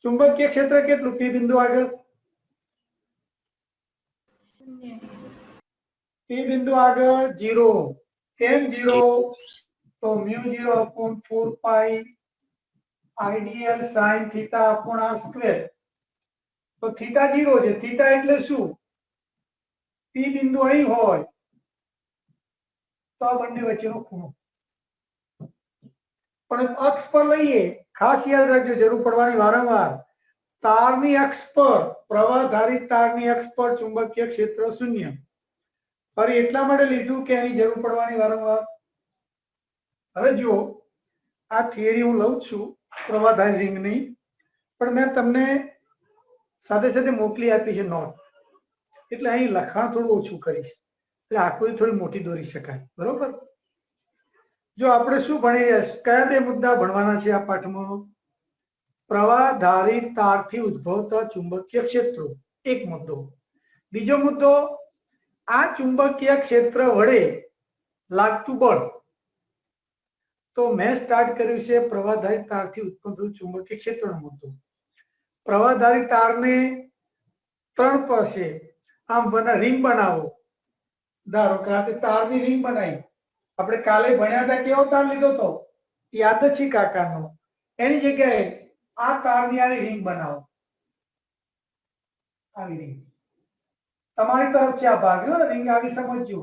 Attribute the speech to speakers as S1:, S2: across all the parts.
S1: ચુંબકીય ક્ષેત્ર કેટલું પી બિંદુ આગળ? પી બિંદુ આગળ 0. કેમ 0? તો μ0/4 આઈડીએલ sin θ/r². તો થીટા 0 છે. થીટા એટલે શું? પી બિંદુ અહીં હોય તો આ બંને વચ્ચેનો ખૂણો. પણ અક્ષ પર લઈએ, ખાસ યાદ રાખજો, જરૂર પડવાની વારંવાર. તારની અક્ષ પર, પ્રવાહધારિત તારની અક્ષ પર ચુંબકીય ક્ષેત્ર 0. ફરી એટલા માટે લીધું કે એની જરૂર પડવાની વારંવાર. હવે જુઓ, આ થિયરી હું લઉં છું પ્રવાહધારી રિંગની, પણ મેં તમને સાથે સાથે મોકલી આપી છે નોટ, એટલે અહીં લખાણ થોડું ઓછું કરીશ, એટલે આકૃતિ થોડી મોટી દોરી શકાય. બરોબર? જો આપણે શું ભણી રહ્યા છીએ, કયા બે મુદ્દા ભણવાના છે આ પાઠમાં? પ્રવાહધારી તારથી ઉદ્ભવતા ચુંબકીય ક્ષેત્રો, એક મુદ્દો. બીજો મુદ્દો, આ ચુંબકીય ક્ષેત્ર વડે લાગતું બળ. તો મેં સ્ટાર્ટ કર્યું છે પ્રવાહધારી તારથી ઉત્પન્ન થતું ચુંબકીય ક્ષેત્રનો મુદ્દો. પ્રવાહધારી તારને 3 પર છે, આમ રિંગ બનાવો. ધારો કે આ તારની રિંગ બનાવી. આપણે કાલે ભણ્યા હતા, કેવો તાર લીધો તો? યાદચ્છિક આકારનો. એની જગ્યાએ આ તારની આવી રિંગ બનાવો. આવી રિંગ તમારી તરફથી આ ભાગ રિંગ આવી સમજજો.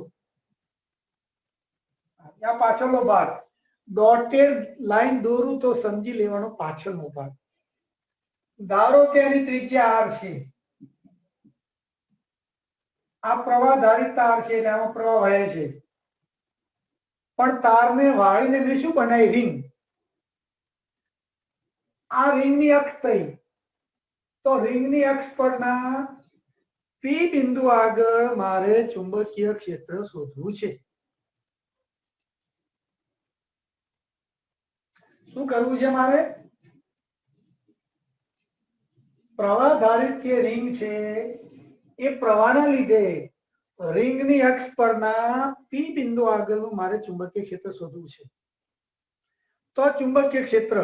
S1: આ પાછળનો ભાગ, ડોટેડ લાઈન દોરું તો સમજી લેવાનો પાછળનો ભાગ. ધારો કે એની ત્રિજ્યા r છે. આ પ્રવાહધારી તાર છે, એટલે આમાં પ્રવાહ વહે છે. પણ તારને વાળીને મેં શું બનાવી? રિંગ. આ રિંગની અક્ષ થઈ. તો રિંગની અક્ષ પરના પી બિંદુ આગળ મારે ચુંબકીય ક્ષેત્ર શોધવું છે. શું કરવું છે મારે? પ્રવાહધારિત જે રિંગ છે એ પ્રવાહના લીધે રિંગની અક્ષ પરના પી બિંદુ આગળનું મારે ચુંબકીય ક્ષેત્ર શોધવું છે. તો ચુંબકીય ક્ષેત્ર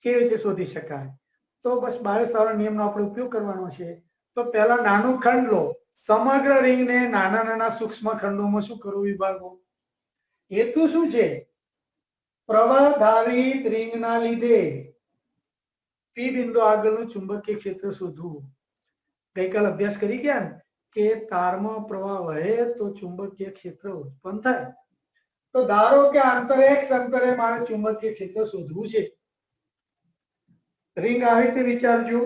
S1: કેવી રીતે શોધી શકાય? તો બસ બાયોટ-સાવર્ટ નિયમનો આપણે ઉપયોગ કરવાનો છે. તો પહેલા નાનું ખંડ લો. સમગ્ર રિંગને નાના નાના સૂક્ષ્મ ખંડોમાં શું કરવું? વિભાગો. હેતુ શું છે? પ્રવાહધારિત રિંગના લીધે પી બિંદુ આગળનું ચુંબકીય ક્ષેત્ર શોધવું. ગઈકાલ અભ્યાસ કરી ગયા ને કે તારમાં પ્રવાહ વહે તો ચુંબકીય ક્ષેત્ર ઉત્પન્ન થાય. તો ધારો કે અંતરે x અંતરે મારે ચુંબકીય ક્ષેત્ર શોધવું છે. રિંગ આવી રીતે વિચારજો.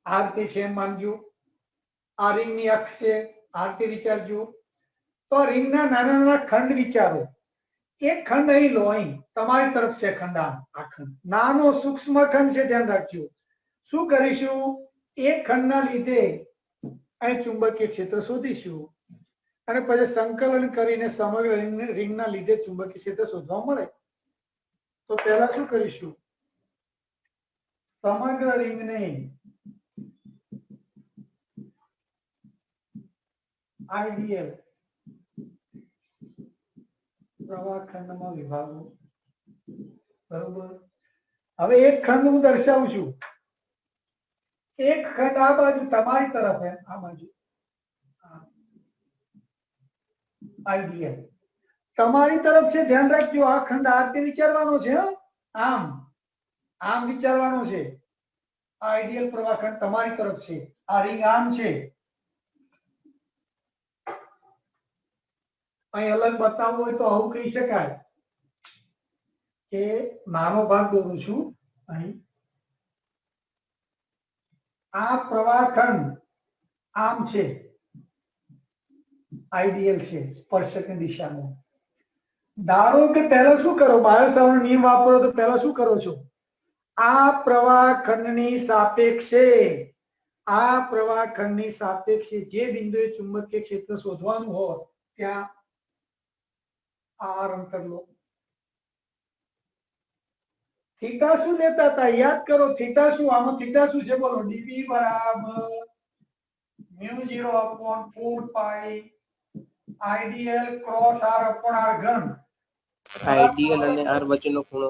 S1: આ રીતે છે એમ માનજો. આ રિંગની અક્ષ છે, આ રીતે વિચારજો. તો રિંગના નાના નાના ખંડ વિચારો. એક ખંડ અહીં લો, અહીં તમારી તરફ છે ખંડ. આ ખંડ નાનો સૂક્ષ્મ ખંડ છે, ધ્યાન રાખજો. શું કરીશું? એક ખંડના લીધે અહીં ચુંબકીય ક્ષેત્ર શોધીશું અને પછી સંકલન કરીને સમગ્ર રિંગના લીધે ચુંબકીય ક્ષેત્ર શોધવા મળે. તો પહેલા શું કરીશું? સમગ્ર રિંગને આઈડીએલ પ્રવાહ ખંડમાં વિભાગો. બરોબર? હવે એક ખંડ હું દર્શાવું છું. એક ખંડ આ બાજુ તમારી તરફ, આ બાજુ આઈડીએલ તમારી તરફ છે. ધ્યાન રાખજો, આ ખંડ આ રીતે વિચારવાનો છે. આમ આમ વિચારવાનો છે. આ આઈડીએલ પ્રવાહ ખંડ તમારી તરફ છે. આ રિંગ આમ છે. અહીં અલગ બતાવવું હોય તો આવું કહી શકાય કે નાનો ભાગ દોરું છું અહીં. આ પ્રવાહ ખંડ આમ છે, આઈડીએલ છે, સ્પર્શકની દિશામાં. ધારો કે પહેલા શું કરો? બાયોટ-સાવર્ટ નિયમ વાપરો તો પહેલા શું કરો છો? આ પ્રવાહ ખંડની સાપેક્ષે, આ પ્રવાહ ખંડની સાપેક્ષે જે બિંદુએ ચુંબકીય ક્ષેત્ર શોધવાનું હોય ત્યાં આર અંતર લો. થીટા શું લેતા હતા? યાદ કરો. થીટા શું? આમાં થીટા શું છે? બોલો. ડીવી બરાબર μ0/4 આઈડીએલ ક્રોસ r/r ઘન.
S2: આઈડીએલ અને r વચ્ચેનો ખૂણો.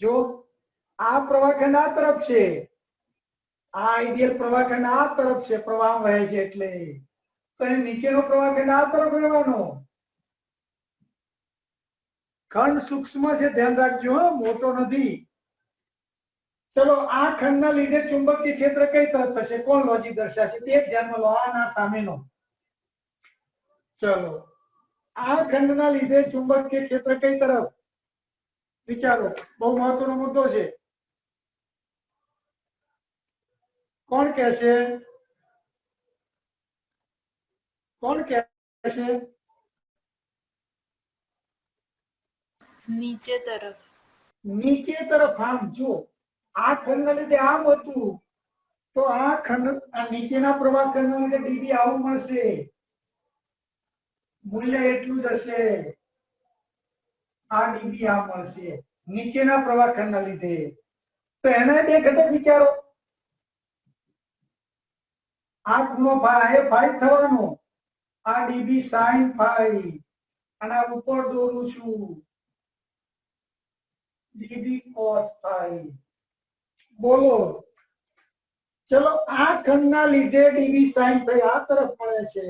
S1: જો આ પ્રવાહખંડ આ તરફ છે, આ આઈડિયલ પ્રવાહખંડ આ તરફ છે, પ્રવાહ વહે છે એટલે તો એ નીચેનો પ્રવાહખંડ આ તરફ રહેવાનો. ખંડ સૂક્ષ્મ છે, ધ્યાન રાખજો, મોટો નથી. ચલો આ ખંડના લીધે ચુંબકીય ક્ષેત્ર કઈ તરફ થશે? કોણ લોજિક દર્શાવશે? તે ધ્યાનમાં લો. આના સામેનો. ચલો આ ખંડના લીધે ચુંબકીય ક્ષેત્ર કઈ તરફ? વિચારો, બહુ મહત્વનો મુદ્દો છે. કોણ કહેશે? કોણ કહેશે?
S2: નીચે તરફ.
S1: નીચે તરફ. આમ જો આ ખંડના લીધે આમ હતું તો આ ખંડ આ નીચેના પ્રવાહ ખંડના લીધે ડીબી આવું મળશે, મૂલ્ય એટલું જ હશે. આ ડીબી આમ મળશે નીચેના પ્રવાહ ખંડના લીધે. તો એના બે ઘટક વિચારો. આ ખૂણો એ ફાઈ થવાનો, આ ડીબી સાઈન ફાઈ, અને આ ઉપર દોરું છું ડીબી કોસ ફાઈ. બોલો, ચલો આ ખંડના લીધે ડીબી સાઈન ફાઈ આ તરફ મળે છે,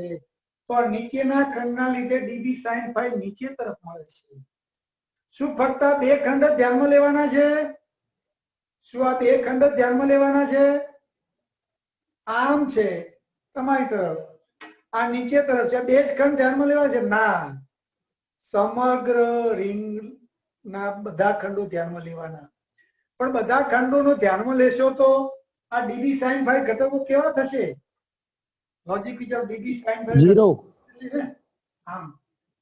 S1: તો નીચેના ખંડના લીધે ડીબી સાઈન ફાઈ નીચે તરફ મળે છે. શું ફક્ત આ બે ખંડ જ ધ્યાનમાં લેવાના છે? શું આ બે ખંડ જ ધ્યાનમાં લેવાના છે? આમ છે તમારી તરફ, આ નીચે તરફ છે, બે જ ખંડ ધ્યાનમાં લેવા છે? ના, સમગ્ર રિંગ ના બધા ખંડો ધ્યાનમાં લેવાના. પણ બધા ખંડોનું ધ્યાનમાં લેશો તો આ ડીબી સાઈન ફાઈ ઘટકો કેવા થશે? લોજિક વિચારો. DB sine phi
S3: 0.
S1: આમ,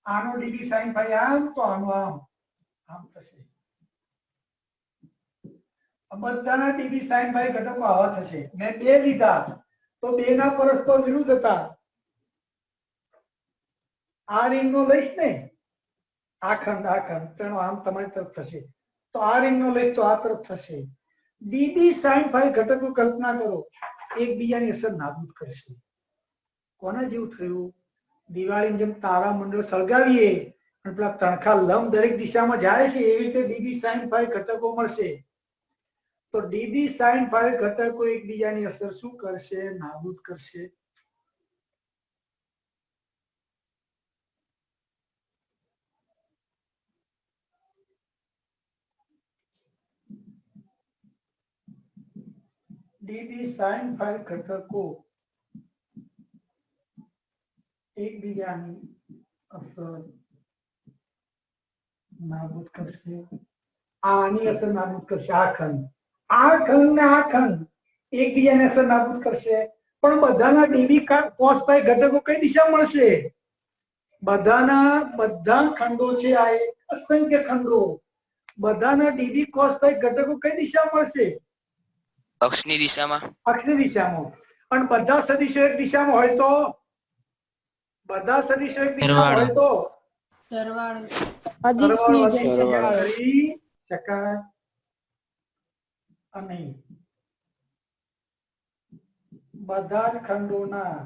S1: આનો ડીબી સાઈન ફાઈ આમ, તો આનો આમ આમ થશે. બધાના ડીબી સાઈન ફાઈ ઘટકો આવા થશે. મેં બે લીધા તો બે ના પરસ્પર વિરુદ્ધ હતા. આ રિંગ નો લઈશ ને, આ ખંડ તેનો આમ તમારી તરફ થશે, તો આ રિંગ નો લઈશ તો આ તરફ થશે. ડીબી સાઈન ફાઈ ઘટકો કલ્પના કરો એકબીજાની અસર નાબૂદ કરશે. કોના જેવું થયું? દિવાળીની જેમ તારામંડળ સળગાવીએ અને પેલા તણખા લંબ દરેક દિશામાં જાય છે, એવી રીતે ડીબી સાઈન ફાઈ ઘટકો મળશે. તો ડીબી સાઈન ફાઈ ઘટકો એકબીજાની અસર શું કરશે? નાબૂદ કરશે. ડીબી સાઈન ફાઈ ઘટકો એકબીજાની અસર નાબૂદ કરશે. આની અસર નાબૂદ કરશે. આ ખંડ ને આ ખંડ એકબીજાની અસર નાબૂદ કરશે. પણ બધાના ડીબી કોસ ફાઈ ઘટકો કઈ દિશા મળશે? બધા ખંડો છે, આ એક અસંખ્ય ખંડો, બધાના ડીબી કોસ ફાઈ ઘટકો કઈ દિશા મળશે?
S4: અક્ષની દિશામાં.
S1: અક્ષની દિશામાં. પણ બધા સદિશો એક દિશામાં હોય તો? બધા સદિશો એક દિશામાં હોય તો
S2: સરવાળો.
S1: અદિશની જગ્યા કરી શકાય અને બધા જ ખંડોના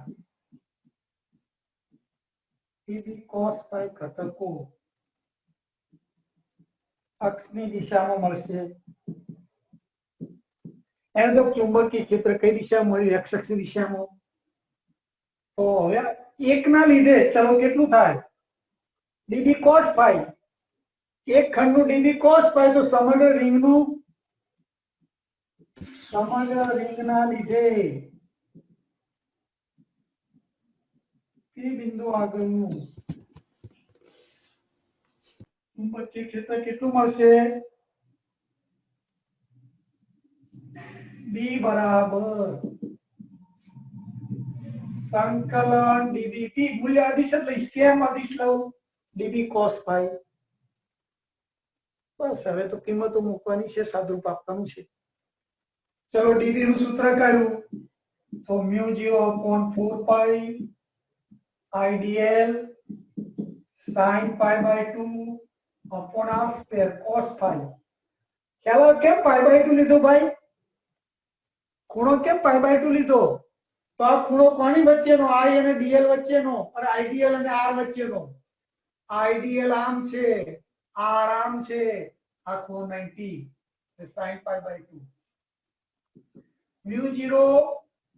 S1: ડીબી કોસ ફાઈ ઘટકો અક્ષની દિશામાં મળશે. એને તો ચુંબકીય ક્ષેત્ર કઈ દિશામાં મળ્યું? એક્સ અક્ષની દિશામાં. તો હવે એકના લીધે ચલો કેટલું થાય? DB cos phi. એક ખંડનું ડીબી કોસ ફાઈ તો સમગ્ર રિંગના લીધે P બિંદુ આગળનું ચુંબકીય ક્ષેત્ર કેટલું મળશે? B બરાબર સંકલન ડીબી P મૂલ્ય અદિશ જ લઈશ. કેમ અદિશ લઉં? DB cos phi. બસ હવે તો કિંમતો મૂકવાની છે, સાદુરૂપ આપવાનું છે. ચલો ડીબી નું સૂત્ર કાઢ્યું તો μ0/4 પાઈ I dl sin π/2 upon r square cos phi. ખ્યાલ કેમ π/2 લીધો ભાઈ? ખૂણો કેમ π/2 લીધો? તો આ ખૂણો કોની વચ્ચેનો? I અને dl વચ્ચેનો, અને આઈડીએલ અને r વચ્ચેનો. આઈડીએલ આમ છે, r આમ છે, આ ખૂણો 90. sin पाई बाय 2 म्यू 0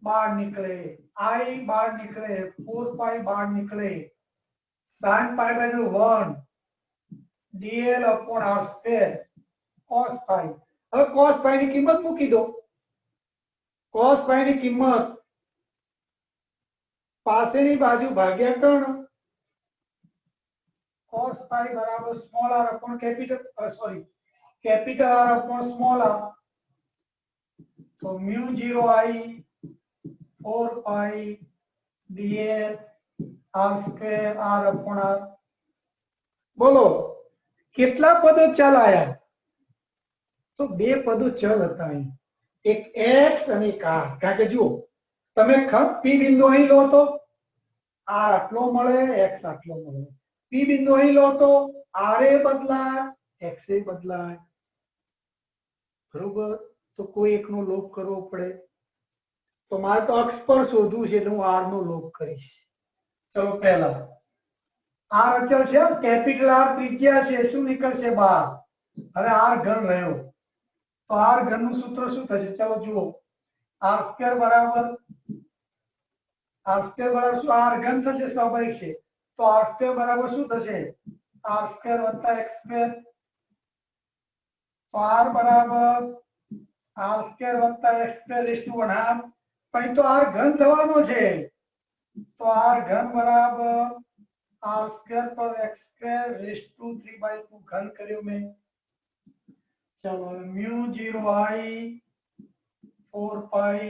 S1: बाहर निकले आई बाहर निकले 4 पाई बाहर निकले sin pi by 1 dl upon r square cos पाई હવે cos પાઈ ની કિંમત મૂકી દો cos પાઈ ની કિંમત પાસેની બાજુ ભાગ્યા કર્ણ cos પાઈ બરાબર small r upon capital R upon small r तो म्यू 0 आई 4 पाई dl r square r upon r बोलो કેટલા પદો ચલ આયા તો બે પદો ચલ હતા અહીં એક x અને એક r કારણ કે જુઓ તમે p બિંદુ અહીં લો તો r આટલો મળે x આટલો મળે p બિંદુ અહીં લો તો r એ બદલાય x એ બદલાય બરોબર તો કોઈ એકનો લોપ કરવો પડે તો મારે તો અક્ષ પર શોધવું છે એટલે હું r નો લોપ કરીશ ચલો પહેલા r અચળ છે કેપિટલ R ત્રિજ્યા છે શું નીકળશે બહાર હવે r ઘન રહ્યો તો r ઘન નું સૂત્ર શું થશે ચલો જુઓ r સ્ક્વેર બરાબર શું r ઘન થશે સ્વાભાવિક છે તો r સ્ક્વેર બરાબર શું થશે r સ્ક્વેર વત્તા x સ્ક્વેર તો r બરાબર r સ્ક્વેર વત્તા x સ્ક્વેર રેઝ ટુ 1/2 પણ તો r ઘન થવાનો છે તો r ઘન બરાબર r સ્ક્વેર પર x સ્ક્વેર રેઝ ટુ 3/2 ઘન કર્યો મેં चलो म्यू 0 आई 4 पाई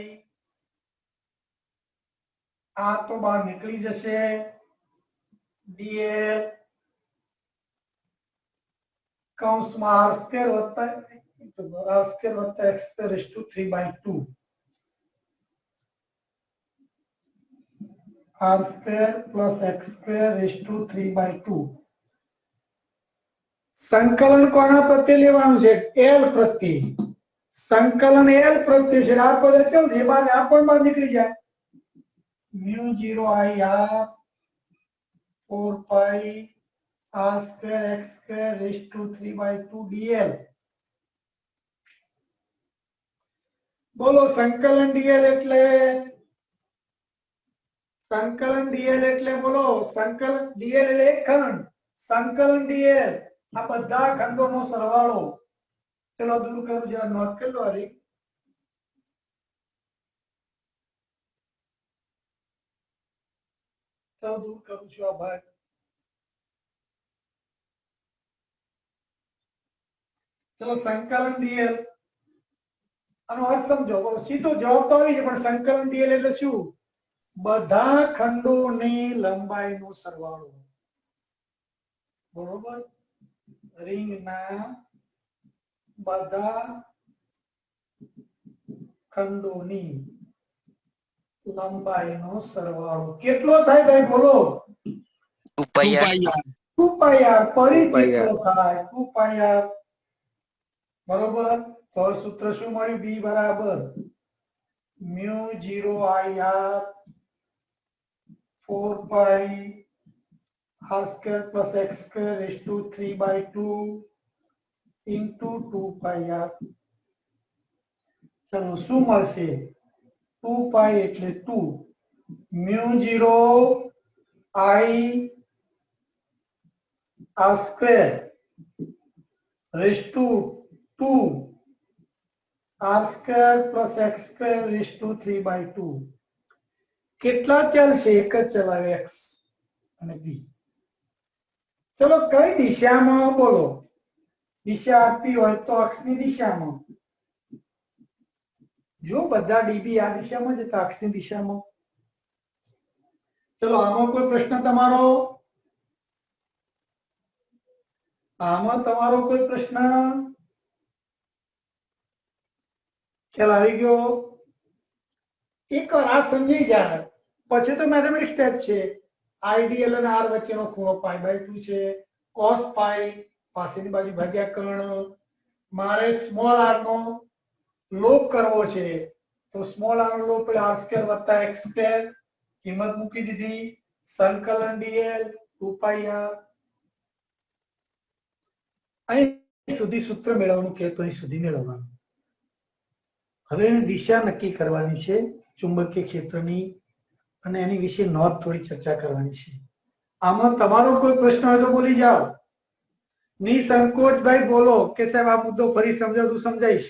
S1: आ तो बाहर निकली जैसे dl कौंस में r स्क्वायर होता है तो r स्क्वायर होता है x square raise to 3/2 r square plus x square raise to 3/2 संकलन कोना प्रत्ये लेवानुं छे l प्रत्ये संकलन l प्रत्ये छे आ पद अचल छे बार आ पण बार निकली जाय mu 0 I r 4 pi r square x square raise to 3/2 dl बोलो संकलन dl એટલે બોલો સંકલન dl એટલે એક ખંડ સંકલન dl આ બધા ખંડોનો સરવાળો ચલો દૂર કરું જરા નોટ કરી લો અરે ચલો દૂર કરું છું આ ભાગ ચલો સંકલન dl આનો અર્થ સમજો સીધો જવાબ તો આવી છે પણ સંકલન dl એટલે શું બધા ખંડોની લંબાઈનો સરવાળો બરોબર રીંગના બધા ખંડોની લંબાઈનો સરવાળો કેટલો થાય ભાઈ બોલો 2πr પરિચિત થાય 2πr બરોબર તો સૂત્ર શું મળ્યું b બરાબર mu 0 ir 4 pi r square plus x square raised to 3/2 into 2 pi r चलो શું મળશે 2 pi એટલે 2 mu 0 i r square raised to 2 r square plus x square raised to 3/2 કેટલા ચલ છે એક જ ચલ આવે x અને b ચલો કઈ દિશામાં બોલો દિશા આપી હોય તો અક્ષની દિશામાં જો બધા db આ દિશામાં જતા અક્ષની દિશામાં ચલો આમાં કોઈ પ્રશ્ન તમારો કોઈ પ્રશ્ન ખ્યાલ આવી ગયો એકવાર આ સમજી જાય પછી તો મેથેમેટિક્સ સ્ટેપ છે આઈડીએલ અને આર વચ્ચેનો ખૂણો π/2 છે cos પાઈ પાસેની બાજુ ભાગ્યા કર્ણ મારે સ્મોલ r નો લોપ કરવો છે તો સ્મોલ r નો લોપ એટલે r² + x² કિંમત મૂકી દીધી સંકલન dl 2πr અહીં સુધી સૂત્ર મેળવવાનું કે તો અહીં સુધી મેળવવાનું. હવે દિશા નક્કી કરવાની છે ચુંબકીય ક્ષેત્રની અને એની વિશે નોંધ થોડી ચર્ચા કરવાની છે. આમાં તમારો કોઈ પ્રશ્ન હોય તો બોલી જાઓ. નિસંકોચ ભાઈ બોલો કે સાહેબ આ મુદ્દો ફરી સમજાવું સમજાઈશ.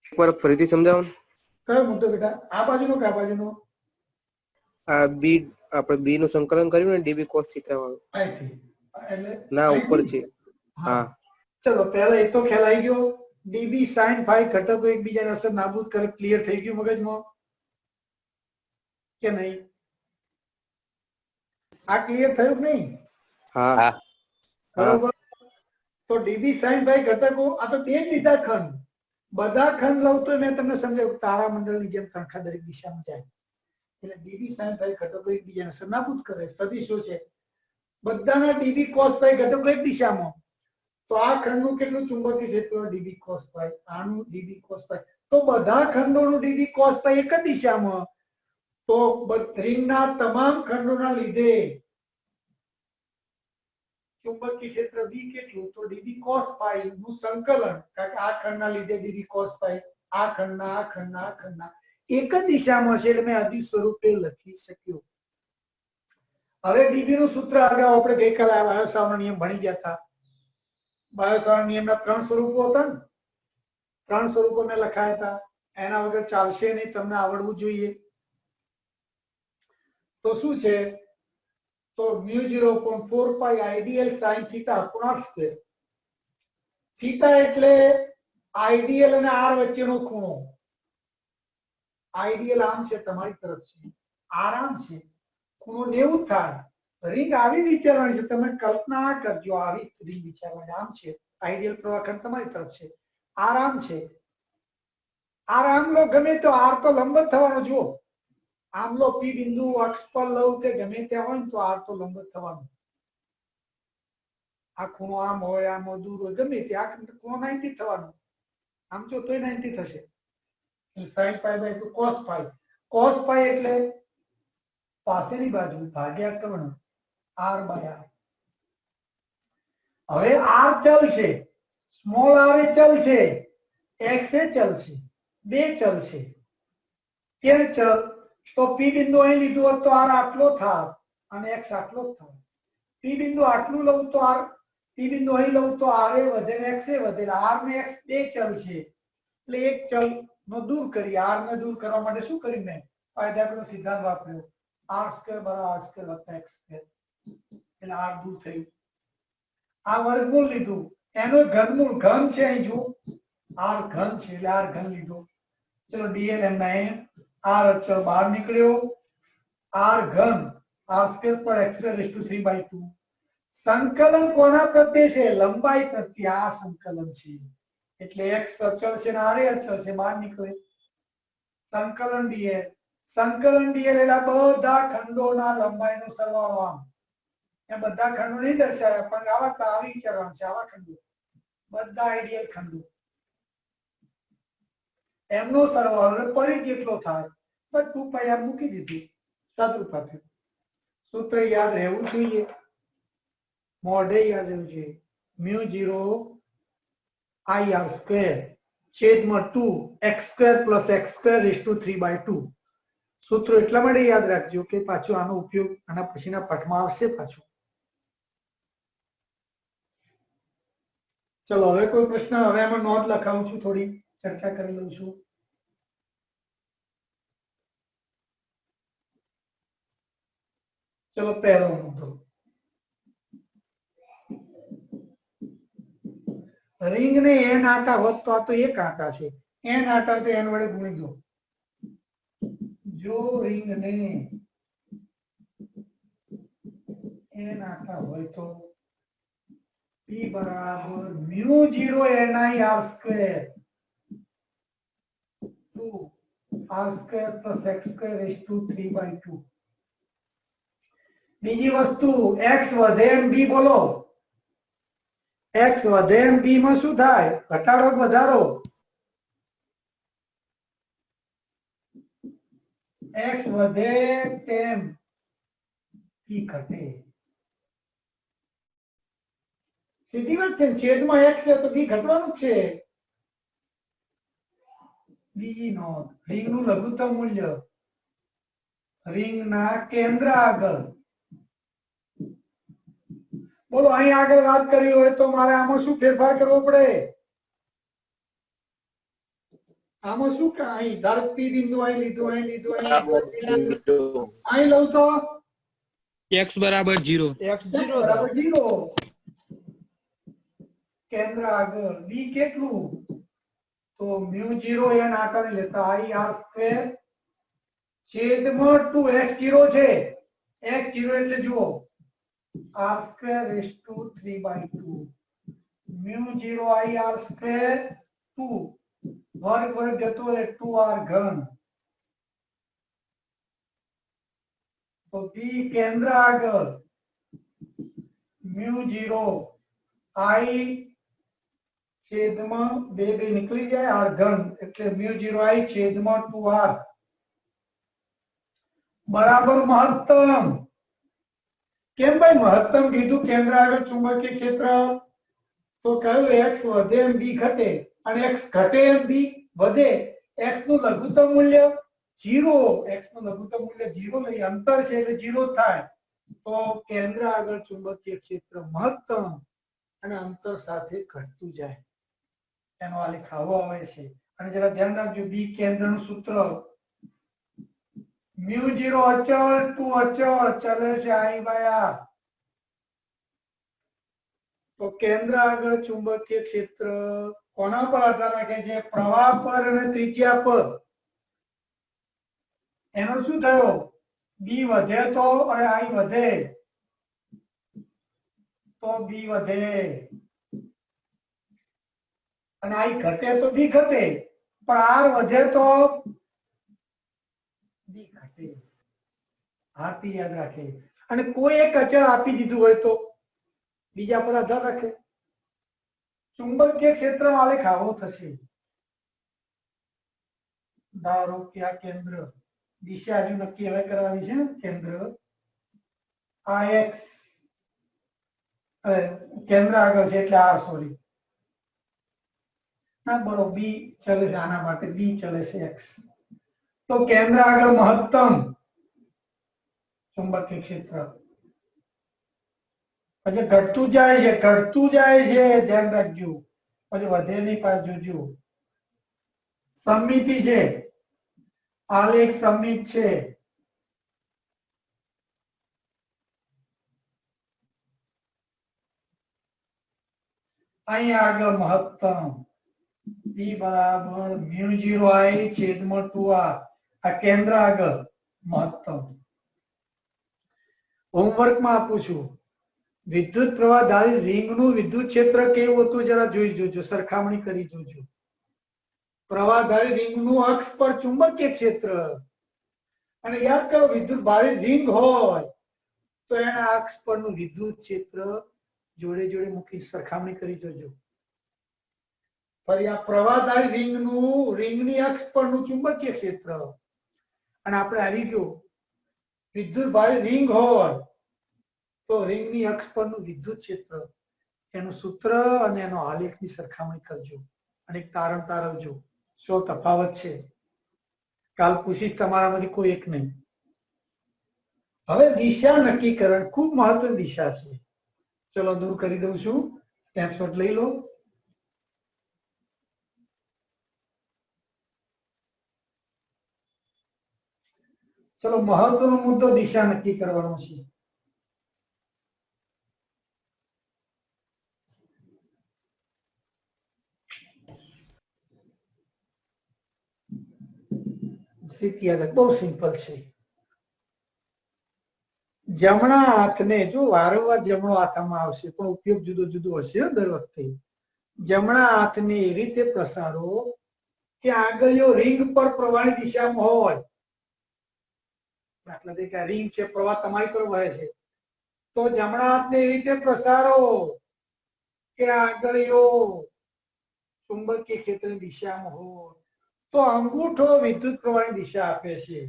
S2: એકવાર ફરીથી સમજાવો.
S1: કયો મુદ્દો બેટા? આ બાજુનો કે આ બાજુનો?
S2: આ બી આપણે બી નું સંકલન કર્યું ને ડીબી કોસ થીટા વાળું.
S1: અહીંથી. એટલે
S2: ના ઉપર છે. હા
S1: ચલો પહેલા એ તો ખ્યાલ આવી ગયો. ડીબી સાઇન ફાઈ ઘટકો એકબીજાને અસર નાબૂદ કરે. ક્લિયર થઈ ગયું મગજમાં કે નહીં? આ ક્લિયર થયું કે નહીં?
S2: હા
S1: બરોબર. તો ડીબી સાઇન ફાઈ ઘટકો આ તો તે જ લીધા ખંડ. બધા ખંડ લઉં તો મેં તમને સમજાવ્યું તારામંડળની જેમ તણખા દરેક દિશામાં જાય. એટલે ડીબી સાઇન ફાઈ ઘટકો એકબીજાને અસર નાબૂદ કરે. સદિશો છે બધાના ડીબી કોસ ફાઈ ઘટકો એક દિશામાં. તો આ ખંડનું કેટલું ચુંબકીય ક્ષેત્ર? DB cos phi. આનું ડીબી કોસ ફાઈ. તો બધા ખંડોનું ડીબી કોસ ફાઈ એક જ દિશામાં. તો રિંગના તમામ ખંડોના લીધે ચુંબકીય ક્ષેત્ર બી કેટલું? તો ડીબી કોસ ફાઈ નું સંકલન. કારણ કે આ ખંડના લીધે ડીબી કોસ ફાઈ આ ખંડના એક જ દિશામાં છે એટલે મેં અધિક સ્વરૂપે લખી શક્યો. હવે ડીબી નું સૂત્ર અગાઉ આપણે ગઈકાલે બાયોસાવર્ણનો નિયમ ભણી ગયા હતા. બાયોસાવર્ણના નિયમના 3 સ્વરૂપો હતા ને? 3 સ્વરૂપો મેં લખાયા હતા. એના વગર ચાલશે નહીં, તમને આવડવું જોઈએ. તો શું છે? તો μ0.4 પાઈ આઈડીએલ sin થીટા અપૂર્ણાંક સ્ક્વેર. થીટા એટલે આઈડીએલ અને આર વચ્ચેનો ખૂણો. આઈડીએલ આમ છે તમારી તરફ છે, આર આમ છે, ખૂણો 90 થાય. રિંગ આવી વિચારવાની છે, તમે કલ્પના કરજો આવી રિંગ વિચારવાની. આમ છે આઈડીએલ પ્રવાહખંડ તમારી તરફ છે, આર આમ છે. આર આમ લો ગમે તો આર તો લંબ જ થવાનો. જુઓ આમ લો પી બિંદુ અક્ષ પર લઉં કે ગમે ત્યાં હોય તો આર તો લંબ જ થવાનું. આ ખૂણો આમ હોય આમ દૂર હોય ગમે ત્યાં ખૂણો 90 થવાનો. આમ જો તોય 90 થશે. sin pi by 2 cos pi. cos pi એટલે પાસેની બાજુ ભાગ્યા કર્ણ r બાય r. હવે r ચલ છે, સ્મોલ r એ ચલ છે, x એ ચલ છે, બે ચલ છે. કેમ ચલ? તો p બિંદુ અહીં લીધું હોત તો r આટલો થાત અને x આટલો જ થાત. p બિંદુ આટલું લઉં તો r p બિંદુ અહીં લઉં તો r એ વધે ને x એ વધે. r ને x બે ચલ છે એટલે એક ચલ નો દૂર કરી. r ને દૂર કરવા માટે શું કર્યું મેં? પાયદાકનો સિદ્ધાંત વાપર્યો. r² = r² + x². એટલે r દૂર થયું. આ વર્ગમૂળ લીધું, એનો ઘનમૂળ ઘન છે. અહીં જુઓ r ઘન છે એટલે r ઘન લીધો. ચલો dl એમના r અચળ બહાર નીકળ્યો. r ઘન r² પર x²⁵/2. સંકલન કોના પ્રત્યે છે? લંબાઈ પ્રત્યે. આ સંકલન છે એટલે x અચળ છે ને r એ અચળ છે, બહાર નીકળે. સંકલન dl. સંકલન dl એટલે બધા ખંડોના લંબાઈનો સરવાળો. આમ એ બધા ખંડો નહીં દર્શાવ્યા પણ આવી વિચારવાનું છે. આવા ખંડો બધા આઈડિયલ ખંડો એમનો સરવાળો પરિઘ કેટલો થાય? બસ 2 પાઈ r મૂકી દીધું. સાદુરૂપ આપ્યું. સૂત્ર યાદ રહેવું જોઈએ, મોઢે યાદ રહેવું જોઈએ. μ0 ir² / 2 x² + x²⁵/2. સૂત્રો એટલા માટે યાદ રાખજો કે પાછું આનો ઉપયોગ આના પછીના પાઠમાં આવશે પાછું. ચલો હવે કોઈ પ્રશ્ન? હવે આમાં નોંધ લખાવું છું, થોડી ચર્ચા કરી લઉં છું. ચલો પહેલો મુદ્દો. રિંગ ને n આંટા હોત તો આ તો એક આંટા છે. n આંટા તો n વડે ગુણી દો. જો રિંગ ને n આંટા હોય તો p બરાબર μ0 ni r² 2 r² + x²⁵/2. બીજી વસ્તુ x વધે એમ b બોલો. x વધે એમ b માં શું થાય? ઘટાડો કે વધારો? x વધે તેમ p ઘટે. સીધી વાત છે. છેદમાં x છે તો b ઘટવાનું જ છે. b નોટ રિંગનું લઘુત્તમ મૂલ્ય રિંગના કેન્દ્ર આગળ. બોલો અહીં આગળ વાત કરી હોય તો મારે આમાં શું ફેરફાર કરવો પડે? આમાં શું કે અહીં ધારો p બિંદુ અહીં લીધું અહીં લઉં તો
S3: x બરાબર 0
S1: x બરાબર 0. કેન્દ્ર આગળ b કેટલું? તો μ0 n આકાર લેતા i r સ્ક્વેર છેદમાં 2 x0 છે. x0 એટલે જુઓ r square raise to 3/2 μ0 i r square 2 વર્ગ જતો રહે 2r ઘન. તો b કેન્દ્ર આગળ μ0 i છેદમાં 2 નીકળી જાય r ઘન એટલે μ0 i છેદમાં 2r બરાબર મહત્તમ. કેમ ભાઈ મહત્તમ કીધું? કેન્દ્ર આગળ ચુંબકીય ક્ષેત્ર તો કયું x વધે એમ b ઘટે અને x ઘટે એમ b વધે. x નું લઘુત્તમ મૂલ્ય 0. x નું લઘુત્તમ મૂલ્ય 0 લઈ અંતર છે એટલે 0 થાય. તો કેન્દ્ર આગળ ચુંબકીય ક્ષેત્ર મહત્તમ અને અંતર સાથે ઘટતું જાય. એનો આલેખ આવો આવે છે. અને જરા ધ્યાન રાખજો b કેન્દ્રનું સૂત્ર μ0 અચળ 2 અચળ ચલે છે i/r. તો કેન્દ્ર આગળ ચુંબકીય ક્ષેત્ર કોના પર આધાર રાખે છે? પ્રવાહ પર અને ત્રિજ્યા પર. એનો શું થયો? b વધે તો અને i વધે તો b વધે અને i ઘટે તો b ઘટે પણ r વધે તો b ઘટે. હાથી યાદ રાખે. અને કોઈ એક અચળ આપી દીધું હોય તો બીજા પર આધાર રાખે. ચુંબકીય ક્ષેત્રમાં આલેખ આવો થશે. ધારો કે આ કેન્દ્ર દિશા હજુ નક્કી હવે કરવાની છે. કેન્દ્ર આ x કેન્દ્ર આગળ છે એટલે r સોરી ના બોલો b ચલે છે. આના માટે b ચલે છે x. તો કેન્દ્ર આગળ મહત્તમ ચુંબકીય ક્ષેત્ર પછી ઘટતું જાય છે ધ્યાન રાખજો. પછી વધે નહીં પાછું જોજો. સમમિતિ છે. આલેખ સમમિત છે. અહીં આગળ મહત્તમ b બરાબર μ0 i છેદમાં 2r. આ કેન્દ્ર આગળ મહત્તમ. હોમવર્કમાં આપું છું. વિદ્યુત પ્રવાહ ધારી રિંગનું વિદ્યુત ક્ષેત્ર કેવું હતું જરા જોઈ જોજો. સરખામણી કરી જોજો. પ્રવાહધારી રિંગનું અક્ષ પર ચુંબકીય ક્ષેત્ર અને યાદ કરો વિદ્યુત ભારિત રિંગ હોય તો એના અક્ષ પરનું વિદ્યુત ક્ષેત્ર જોડે જોડે મૂકી સરખામણી કરી જોજો. ફરી આ પ્રવાહધારી રિંગની અક્ષ પરનું ચુંબકીય ક્ષેત્ર અને આપણે આવી ગયો વિદ્યુત ભારિત રિંગ હોય તો રિંગની અક્ષ પરનું વિદ્યુત ક્ષેત્ર એનું સૂત્ર અને એનો આલેખની સરખામણી કરજો અને એક તારણ તારવજો. શું તફાવત છે? કાલ પૂછીશ તમારામાંથી કોઈ એક નહીં. હવે દિશા નક્કીકરણ ખૂબ મહત્વની દિશા છે. ચલો દૂર કરી દઉં છું. સ્નેપશોટ લઈ લો. ચલો મહત્વનો મુદ્દો દિશા નક્કી કરવાનો છે. બહુ સિમ્પલ છે. જમણા હાથને જો વારંવાર જમણો હાથમાં આવશે પણ ઉપયોગ જુદો જુદો હશે દર વખતે. જમણા હાથને એવી રીતે પ્રસારો કે આંગળીઓ રિંગ પર પ્રવાહની દિશામાં હોય. દાખલા તરીકે રિંગ છે પ્રવાહ તમારી પર વહે છે તો જમણા હાથને એવી રીતે પ્રસારો કે આંગળીઓ ચુંબકીય ક્ષેત્રની દિશામાં હોય તો અંગૂઠો વિદ્યુત પ્રવાહની દિશા આપે છે.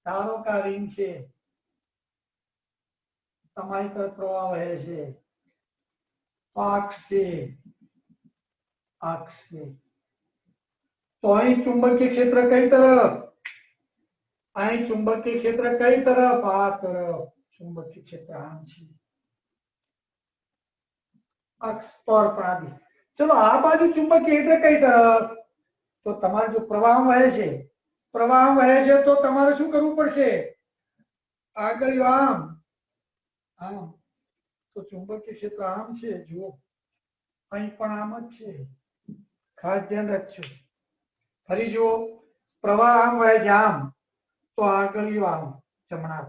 S1: ધારો કે રિંગ છે તમારી પર પ્રવાહ વહે છે આખશે આખશે. તો અહીં ચુંબકીય ક્ષેત્ર કઈ તરફ? અહીં ચુંબકીય ક્ષેત્ર કઈ તરફ? આ તરફ ચુંબકીય ક્ષેત્ર આમ છે. અક્ષ પર પ્રાદી. ચલો આ બાજુ ચુંબકીય ક્ષેત્ર કઈ તરફ? તો તમારે જો પ્રવાહ વહે છે, પ્રવાહ વહે છે તો તમારે શું કરવું પડશે? આગળ આમ આમ. તો ચુંબકીય ક્ષેત્ર આમ છે. જુઓ અહીં પણ આમ જ છે. ખાસ ધ્યાન રાખજો. ફરી જુઓ, પ્રવાહ આમ વહે છે આમ, તો આગળ આમ જમણા.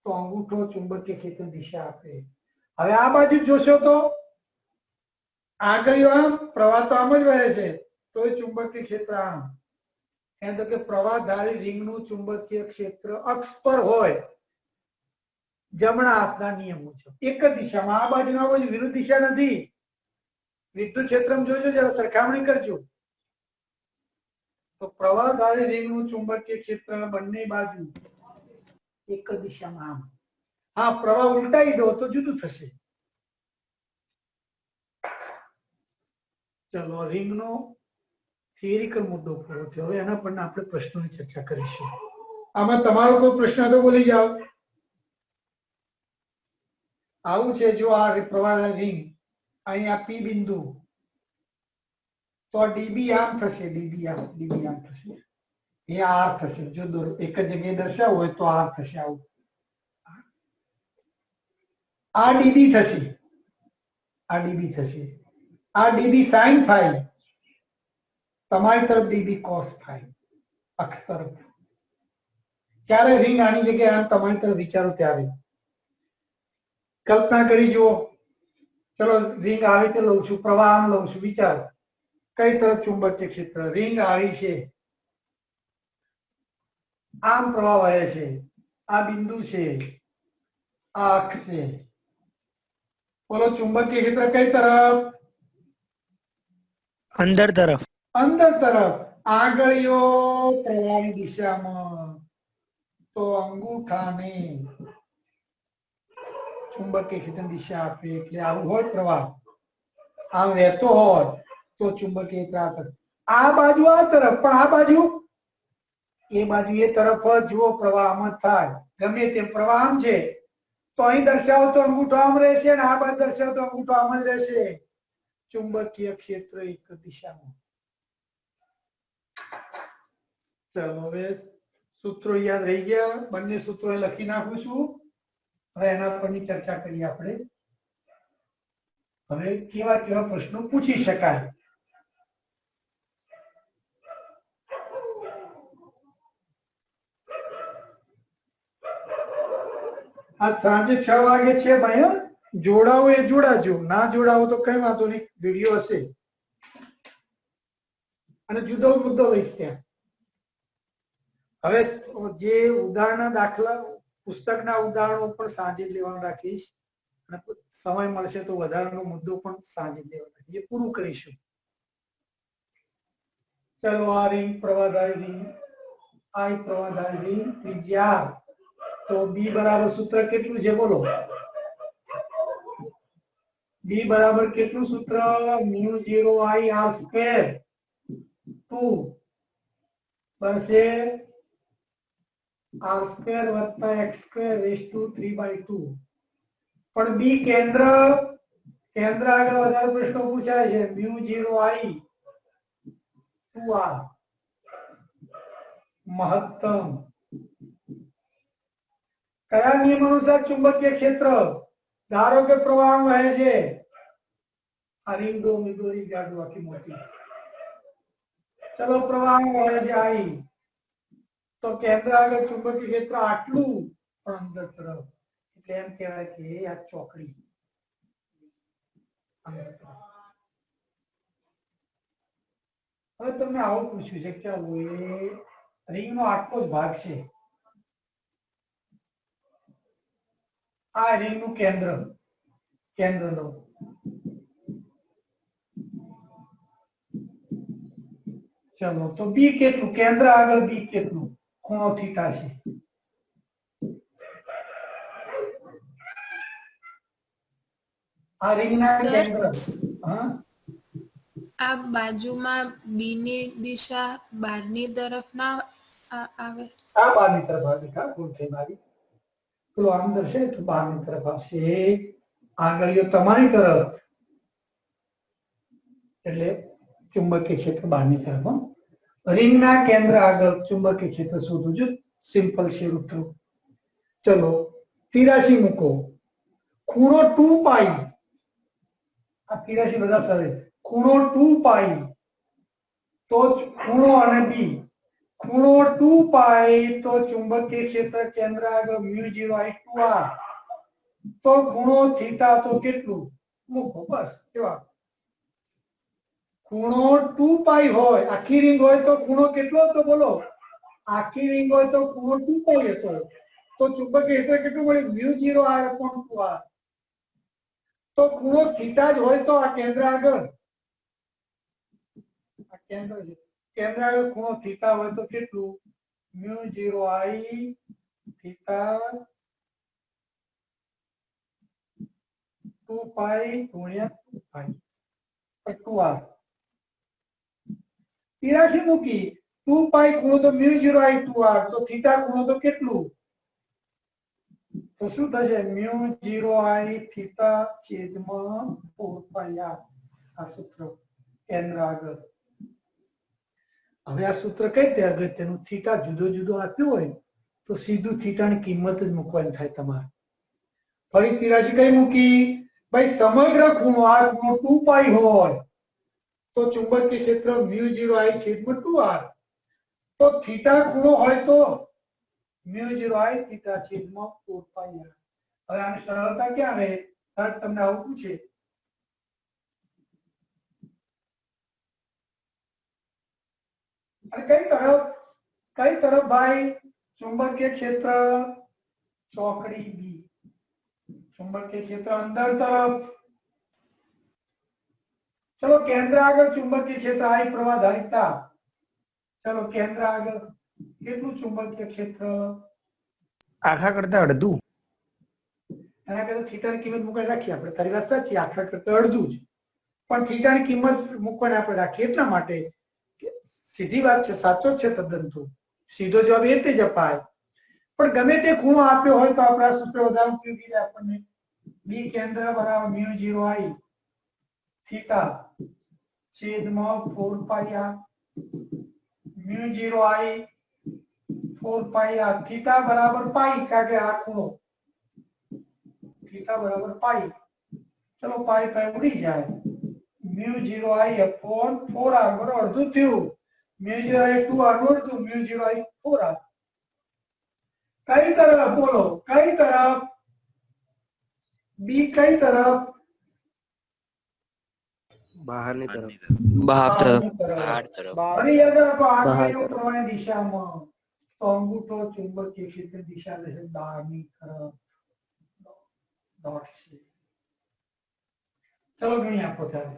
S1: તો અંગૂઠો ચુંબકીય ક્ષેત્ર દિશા આપે. હવે આ બાજુ જોશો તો આગળ આમ, પ્રવાહ તો આમ જ વહે છે, તો ચુંબકીય ક્ષેત્ર આમ. એમ તો કે પ્રવાહધારી રિંગનું ચુંબકીય ક્ષેત્ર અક્ષ પર હોય જમણા હાથના નિયમ મુજબ એક જ દિશામાં. આ બાજુ આ બાજુ વિરુદ્ધ દિશા નથી. વિદ્યુત ક્ષેત્રમાં જોજો, જરા સરખામણી કરજો. તો પ્રવાહધારી રિંગનું ચુંબકીય ક્ષેત્ર બંને બાજુ એક જ દિશામાં આમ. હા, પ્રવાહ ઉલટાઈ દો તો જુદું થશે. ચલો, રિંગનો થિયરિકલ મુદ્દો પૂરો થયો. હવે એના પર આપણે પ્રશ્નોની ચર્ચા કરીશું. આમાં તમારો કોઈ પ્રશ્ન તો બોલી જાઓ. આવું છે, જો આ પ્રવાહ રિંગ, અહીંયા પી બિંદુ, તો ડીબી આમ થશે, ડીબી આમ થશે, એ આર થશે. જો એક જ જગ્યાએ દર્શાવવું હોય તો આર થશે. આવું આ ડીબી થશે, આ ડીબી થશે, આ ડીબી સાઇન ફાઈ, તમારી તરફ ડીબી કોસ ફાઈ, અક્ષ તરફ. ક્યારે રિંગ આની જગ્યાએ તમારી તરફ વિચારો ત્યારે કલ્પના કરી જુઓ. ચલો, રિંગ આવી તો લઉં છું, પ્રવાહ આમ લઉં છું. વિચારો કઈ તરફ ચુંબકીય ક્ષેત્ર? રિંગ આવી છે, આમ પ્રવાહ વહે છે, આ બિંદુ છે, આ અક્ષ છે. બોલો, ચુંબકીય ક્ષેત્ર કઈ તરફ?
S3: અંદર તરફ.
S1: અંદર તરફ. આગળીઓ પ્રવાહની દિશામાં, તો અંગૂઠાને ચુંબકીય ક્ષેત્ર દિશા આપે. એટલે આવું હોય પ્રવાહ, આમ વહેતો હોય તો ચુંબકીય ક્ષેત્ર આ બાજુ આ તરફ, પણ આ બાજુ એ બાજુ એ તરફ જ. જુઓ, પ્રવાહ આમ જ થાય. ગમે તેમ પ્રવાહ આમ છે તો અહીં દર્શાવો તો અંગૂઠો આમ રહેશે, અને આ બાજુ દર્શાવો તો અંગૂઠો આમ જ રહેશે. ચુંબકીય ક્ષેત્ર એક દિશામાં. ચલો, હવે સૂત્રો યાદ રહી ગયા. બંને સૂત્રો લખી નાખું છું. હવે એના પરની ચર્ચા કરીએ આપણે. હવે કેવા કેવા પ્રશ્નો પૂછી શકાય. આ સાંજે 6 વાગે છે ભાઈ. જોડાવો એ જોડાજો, ના જોડાવો તો કઈ વાંધો નહીં, વિડીયો હશે. અને જુદો મુદ્દો લઈશ ત્યાં. હવે જે ઉદાહરણના દાખલા, પુસ્તકના ઉદાહરણો પણ સાંજે લેવાનું રાખીશ. અને સમય મળશે તો વધારાનો મુદ્દો પણ સાંજે લેવાનો રાખીશ. એ પૂરું કરીશું. ચલો, આ રિંગ પ્રવાહધારી રિંગ, આ પ્રવાહધારી રિંગ, ત્રિજ્યા. તો બી બરાબર સૂત્ર કેટલું છે બોલો? બી બરાબર કેટલું સૂત્ર? μ0 I r સ્ક્વેર 2 બનશે r સ્ક્વેર વત્તા x સ્ક્વેર રેઝ ટુ 3/2. પણ બી કેન્દ્ર આગળ વધારે પ્રશ્નો પૂછાય છે. μ0 I 2r મહત્તમ. કયા નિયમ અનુસાર ચુંબકીય ક્ષેત્ર? ધારો કે પ્રવાહ વહે છે, આ રીંગ દો દોરી ગાડો આખી મોટી. ચલો, પ્રવાહ વહે છે આઈ, તો કેન્દ્ર આગળ ચુંબકીય ક્ષેત્ર આટલું, પણ અંદર તરફ. એટલે એમ કહેવાય કે આ ચોકડી અંદર તરફ. હવે તમને આવું પૂછ્યું છે કે રિંગનો આટલો જ ભાગ છે, આ રિંગનું કેન્દ્ર લો. ચલો, તો બી કેટલું? કેન્દ્ર આગળ બી કેટલું? ખૂણો થીટા છે. આ રીંગના
S5: સર?
S1: કેન્દ્ર હા
S5: આ બાજુમાં બી ની દિશા બહારની તરફ ના આવે.
S1: આ બહારની તરફ આવે બેટા, ભૂલ થઈ મારી. પેલો અંદર છે તો બહારની તરફ આવશે, આંગળીઓ તમારી તરફ, એટલે ચુંબકીય ક્ષેત્ર બહારની તરફ. હો. રીંગના કેન્દ્ર આગળ ચુંબકીય ક્ષેત્ર શોધવું જો સિમ્પલ છે રૂપરૂ. ચલો 83 મૂકો, ખૂણો 2 પાઈ. આ 83 બધા સરસ. ખૂણો 2 પાઈ તો ખૂણો અને બી, ખૂણો 2 પાઈ તો ચુંબકીય ક્ષેત્ર કેન્દ્ર આગળ μ0I2r, તો ખૂણો થીટા તો કેટલું મૂકો, બસ જવાબ. ખૂણો 2 પાઈ હોય, આખી રીંગ હોય તો ખૂણો કેટલો હતો બોલો? આખી રીંગ હોય તો ખૂણો 2 પાઈ હતો, તો ચુંબકીય ક્ષેત્ર કેટલું મળ્યું? μ0r/2r. તો ખૂણો થીટા જ હોય તો આ કેન્દ્ર આગળ, આ કેન્દ્ર આગળ ખૂણો થીટા હોય તો કેટલું? μ0I થીટા 2 પાઈ ગુણ્યા 2 પાઈ 2r. 83 મૂકી, 2 પાઈ ખૂણો તો μ0I2r, તો થીટા ખૂણો તો કેટલું? તો શું થશે? μ0I થીટા છેદમાં 4 પાઈ r. આ સૂત્ર કેન્દ્ર આગળ. હવે આ સૂત્ર કઈ રીતે અગત્યનું? થીટા જુદો જુદો આપ્યો હોય તો સીધું થીટાની કિંમત જ મૂકવાની થાય તમારે. ફરી 83 કઈ મૂકી? ભાઈ સમગ્ર ખૂણો, આ ખૂણો 2 પાઈ હોય તો ચુંબકીય ક્ષેત્ર μ0I છેદમાં 2r, તો થીટા ખૂણો હોય તો μ0I થીટા છેદમાં 4 પાઈ r. હવે આની સરળતા ક્યાં રહે? તમને આવું પૂછે અને કઈ તરફ ભાઈ ચુંબકીય ક્ષેત્ર ચોકડી બી, ચુંબકીય ક્ષેત્ર અંદર તરફ. ચલો કેન્દ્ર આગળ ચુંબકીય ક્ષેત્ર I પ્રવાહધારિતા. ચલો કેન્દ્ર આગળ કેટલું ચુંબકીય ક્ષેત્ર?
S3: આખા કરતા અડધું.
S1: એના કરતા થીટાની કિંમત મૂકવાની રાખીએ આપણે. તારી વાત સાચી, આખા કરતા અડધું જ, પણ થીટાની કિંમત મૂકવાની આપણે રાખીએ એટલા માટે કે સીધી વાત છે, સાચો જ છે તદ્દન. તો સીધો જવાબ એ રીતે જ અપાય, પણ ગમે તે ખૂણો આપ્યો હોય તો આપણા સૂત્ર વધારે ઉપયોગી છે આપણને. બી કેન્દ્ર બરાબર μ0I થીટા છેદમાં 4 પાઈ r. μ0I 4 પાઈ r. થીટા બરાબર પાઈ, કારણ કે આ ખૂણો થીટા બરાબર પાઈ. ચલો પાઈ પાઈ ઉડી જાય. μ0I upon 4r બરાબર અડધું થયું. μ0I 2r નું અડધું, μ0I 4r. કઈ તરફ બોલો? કઈ તરફ? બી કઈ તરફ?
S2: બહારની તરફ.
S3: બહાર તરફ.
S4: બહાર તરફ.
S1: અને યાદ રાખો
S2: બહાર
S1: આંગળીઓ
S2: તરફ.
S1: પ્રમાણે દિશામાં, તો અંગૂઠો ચુંબકીય ક્ષેત્ર દિશા લેશે બહારની તરફ. ડોટ છે. ચલો ગણી આપો ત્યારે.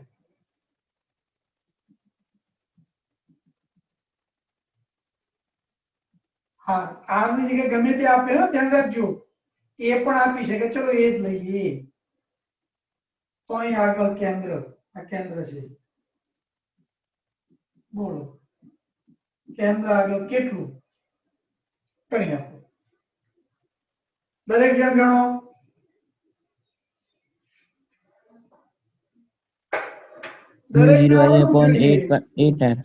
S1: હા, આરની જગ્યાએ ગમે તે આપે, હો ધ્યાન રાખજો. એ પણ આપી શકે, ચલો એ જ લઈએ. તો અહીં આગળ કેન્દ્ર, આ કેન્દ્ર છે. બોલો કેન્દ્ર આગળ કેટલું? ગણી આપો દરેક જણ ગણો. દરેક
S6: μ0I
S1: ગણવાનું
S6: upon
S1: જોઈએ.
S6: 8r.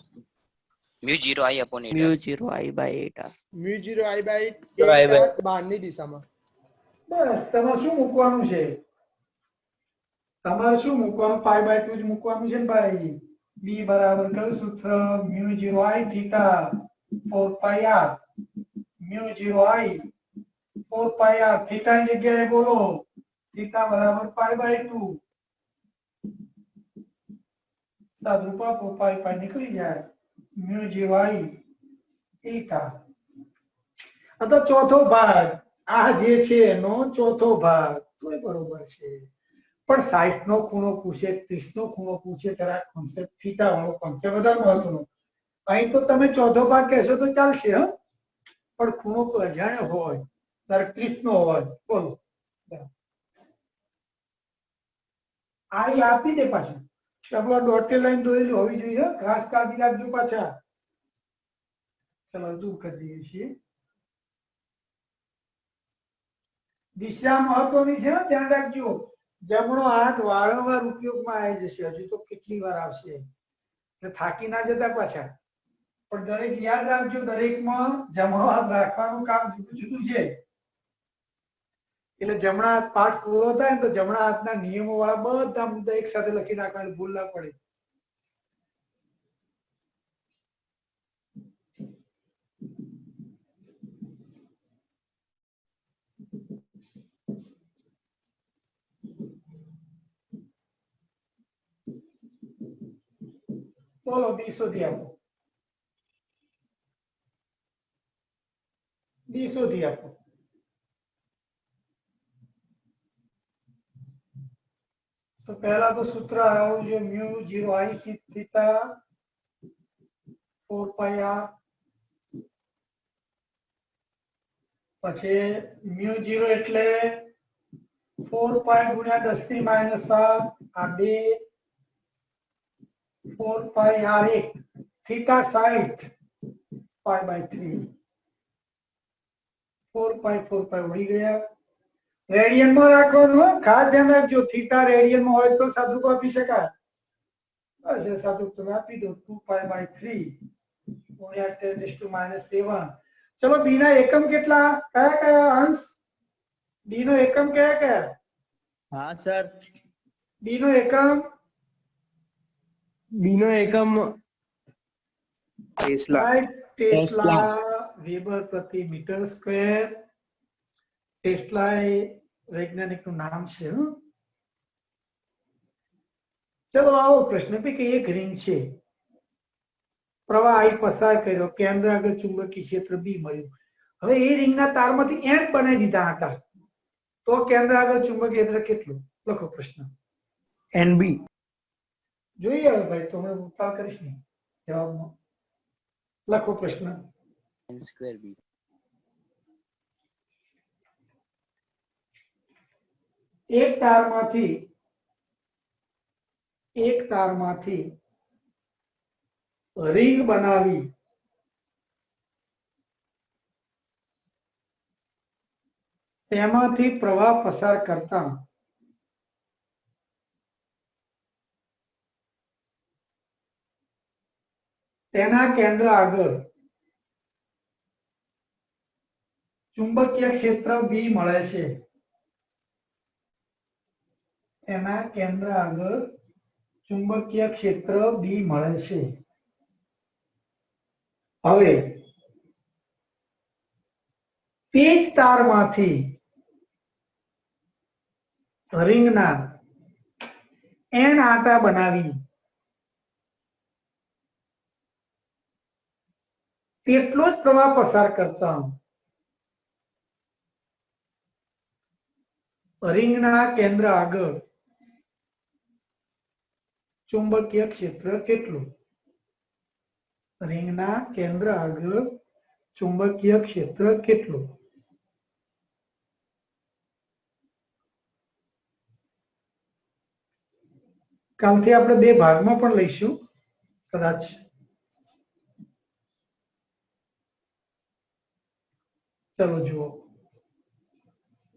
S4: μ0I upon 8r.
S2: μ0I/8r.
S3: μ0I/8r બહારની દિશામાં.
S1: બસ તમારે શું મૂકવાનું છે? તમારે શું મૂકવાનું? π/2 જ મૂકવાનું છે ને ભાઈ. બી બરાબર કયું સૂત્ર? μ0I થીટા 4 પાઈ r. μ0I 4 પાઈ r. થીટા ની જગ્યાએ બોલો થીટા બરાબર π/2. સાદુરૂપ આપો, પાઈ પાઈ નીકળી જાય. μ0I theta. આ તો ચોથો ભાગ, આ જે છે એનો ચોથો ભાગ, તોય બરોબર છે. પણ 60 નો ખૂણો પૂછે, 30 નો ખૂણો પૂછે ત્યારે આ કોન્સેપ્ટ થીટા વાળો કોન્સેપ્ટ વધારે મહત્વનો. અહીં તો તમે ચોથો ભાગ કહેશો તો ચાલશે, હ, પણ ખૂણો તો અજાણ્યો હોય, ત્યારે 30 નો હોય. બોલો આ આપી દે પાછું આપણે ડોટેડ લાઈન દોરેલી હોવી જોઈએ ખાસ કાળજી રાખજો પાછા ચલો દૂર કરી દઈએ છીએ દિશા મહત્વની છે ધ્યાન રાખજો જમણો હાથ વારંવાર ઉપયોગમાં આવી જશે હજુ તો કેટલી વાર આવશે એટલે થાકી ના જતા પાછા પણ દરેક યાદ રાખજો દરેકમાં જમણો હાથ રાખવાનું કામ જુદું જુદું છે એટલે જમણા હાથ પાઠ પૂરો થાય ને તો જમણા હાથના નિયમો વાળા બધા મુદ્દા એક સાથે લખી નાખવાની ભૂલ ના પડે બોલો બી શોધી આપો બી શોધી આપો તો પહેલા તો સૂત્ર આવું છે mu 0 i sin theta 4 pi r પછી મ્યુ 0 એટલે 4 પાઈ ગુણ્યા 10 થી -7 આ 2 4 પાઈ r1 થીટા 60 પાઈ બાય 3 4 પાઈ ઉડી ગયા રેડિયન માં રાખવાનું ખાસ ધ્યાન રાખજો થીટા રેડિયન માં હોય તો સાદું આપી શકાય બસ એ સાદું તમે આપી દો 2 પાઈ બાય 3 ગુણ્યા 10⁻⁷ ચલો બી ના એકમ કેટલા કયા કયા અંશ બી નો એકમ કયા કયા
S3: હા સર
S1: બી નો એકમ
S3: બી નો એકમ
S2: ટેસ્લા
S1: ટેસ્લા વેબર પ્રતિ મીટર સ્ક્વેર ટેસ્લા એ વૈજ્ઞાનિકનું નામ છે ચલો આવો પ્રશ્ન કે એક રિંગ છે પ્રવાહ I પસાર કર્યો કેન્દ્ર આગળ ચુંબકીય ક્ષેત્ર બી મળ્યું હવે એ રિંગના તારમાંથી એન બનાવી દીધા આટા તો કેન્દ્ર આગળ ચુંબકીય ક્ષેત્ર કેટલું લખો પ્રશ્ન
S3: NB
S1: જોઈએ હવે ભાઈ તો હું ઉપાય કરીશ ને જવાબમાં લખો પ્રશ્ન
S4: n² b
S1: એક તારમાંથી રિંગ બનાવી તેમાંથી પ્રવાહ પસાર કરતા તેના કેન્દ્ર આગળ ચુંબકીય ક્ષેત્ર બી મળે છે તેના કેન્દ્ર આગળ ચુંબકીય ક્ષેત્ર બી મળે છે હવે તે જ તારમાંથી રિંગના એન આટા બનાવી તેટલો જ પ્રવાહ પસાર કરતા રિંગના કેન્દ્ર આગળ ચુંબકીય ક્ષેત્ર કેટલું રિંગના કેન્દ્ર આગળ ચુંબકીય ક્ષેત્ર કેટલું કાલથી આપણે બે ભાગમાં પણ લઈશું કદાચ ચલો જુઓ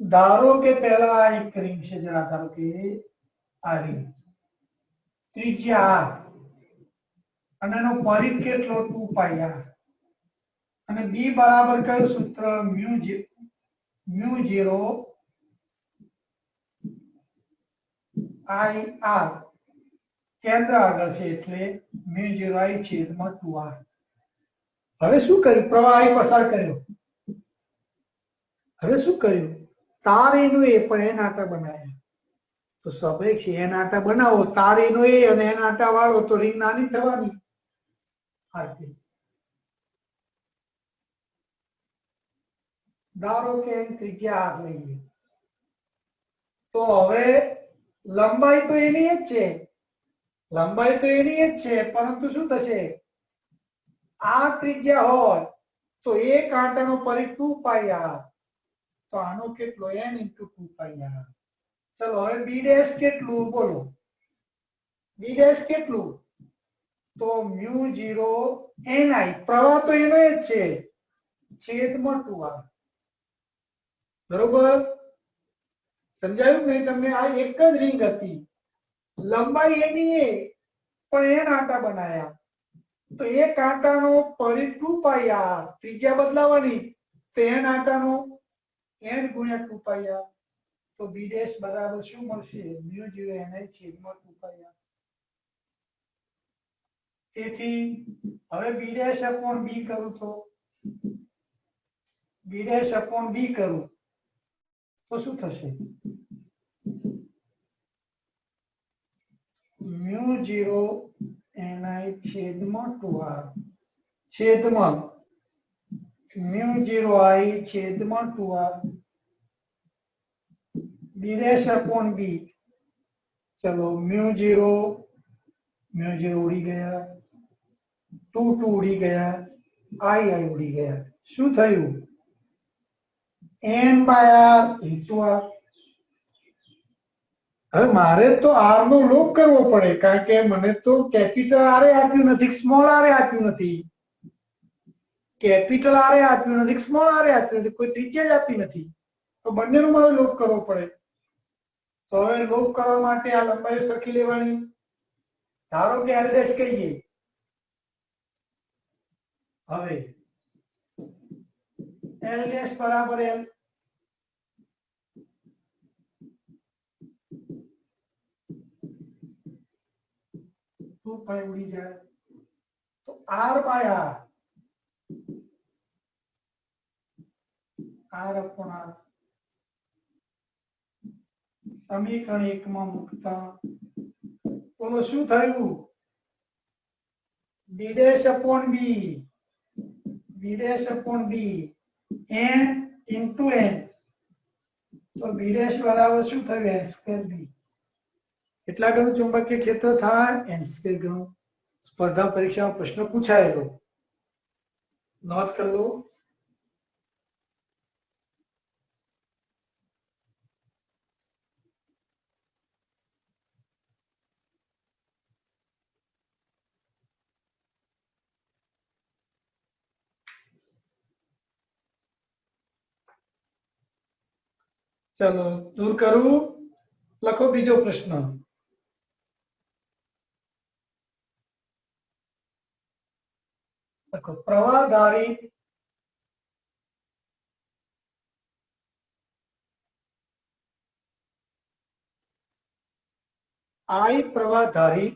S1: ધારો કે પહેલા એક રિંગ છે જરા ધારો કે આ રિંગ ત્રિજ્યા r અને એનો પરિઘ કેટલો 2 પાઈ r અને b બરાબર કયું સૂત્ર મ્યુ 0 i r કેન્દ્ર આગળ છે એટલે મ્યુ 0 i છેદમાં 2r હવે શું કર્યું પ્રવાહ I પસાર કર્યો હવે શું કર્યું તાર એનું એ પણ એન આટા બનાવ્યા તો સ્વાભાવિક છે એન આટા બનાવો તાર એનો એ અને એન આટા વાળો તો રિંગ નાની થવાની આરતી ધારો કે ત્રિજ્યા r લઈએ તો હવે લંબાઈ તો એની જ છે પરંતુ શું થશે આ ત્રિજ્યા હોય તો એક આંટાનો પરિઘ 2 પાઈ r તો આનો કેટલો n × 2 પાઈ r ચલો હવે b' કેટલું બોલો બી ડેશ કેટલું? તો મ્યુ 0 ni, પ્રવાહ તો એનો જ છે, છેદમાં 2r. બરોબર? સમજાયું ને તમને? આ એક જ રિંગ હતી, લંબાઈ એની એ, પણ n આંટા બનાયા, તો એક આંટાનો પરિઘ 2πr, ત્રિજ્યા બદલાવાની, તો n આંટાનો n ગુણ્યા 2πr, તો બી ડેશ બરાબર શું મળશે? મ્યુ 0 ni છેદમાં 2πr. તેથી હવે બી ડેશ અપોન બી કરું તો બી ડેશ અપોન બી કરું તો શું થશે? મ્યુ 0 ni છેદમાં 2r છેદમાં મ્યુ 0 i છેદમાં 2r બી ડેશ અપોન બી. ચલો મ્યુ 0 ઉડી ગયા, 2 ઉડી ગયા, i ઉડી ગયા. શું થયું? n by r into r. હવે મારે તો r નો લોપ કરવો પડે, કારણ કે મને તો કેપિટલ r આપ્યું નથી, સ્મોલ r આપ્યું નથી. કેપિટલ r આપ્યું નથી, સ્મોલ r આપ્યું નથી, કોઈ ત્રિજ્યા જ આપી નથી, તો બંનેનો મારે લોપ કરવો પડે. તો હવે લોપ કરવા માટે આ લંબાઈ સરખી લેવાની. ધારો કે l ડેશ કહીએ, હવે l ડેશ બરાબર l, ઉડી જાય, તો r by r upon r. સમીકરણ 1 માં મૂકતા બોલો શું થયું? B dash upon B, B dash upon B, n into n, તો બી ડેશ બરાબર શું થયું? n square B. કેટલા ગણું ચુંબકીય ક્ષેત્ર થાય? n સ્ક્વેર ગણું. સ્પર્ધા પરીક્ષામાં પ્રશ્ન પૂછાયેલો, નોંધ કરી લો. ચલો દૂર કરું. લખો બીજો પ્રશ્ન. લખો પ્રવાહધારી I પ્રવાહધારી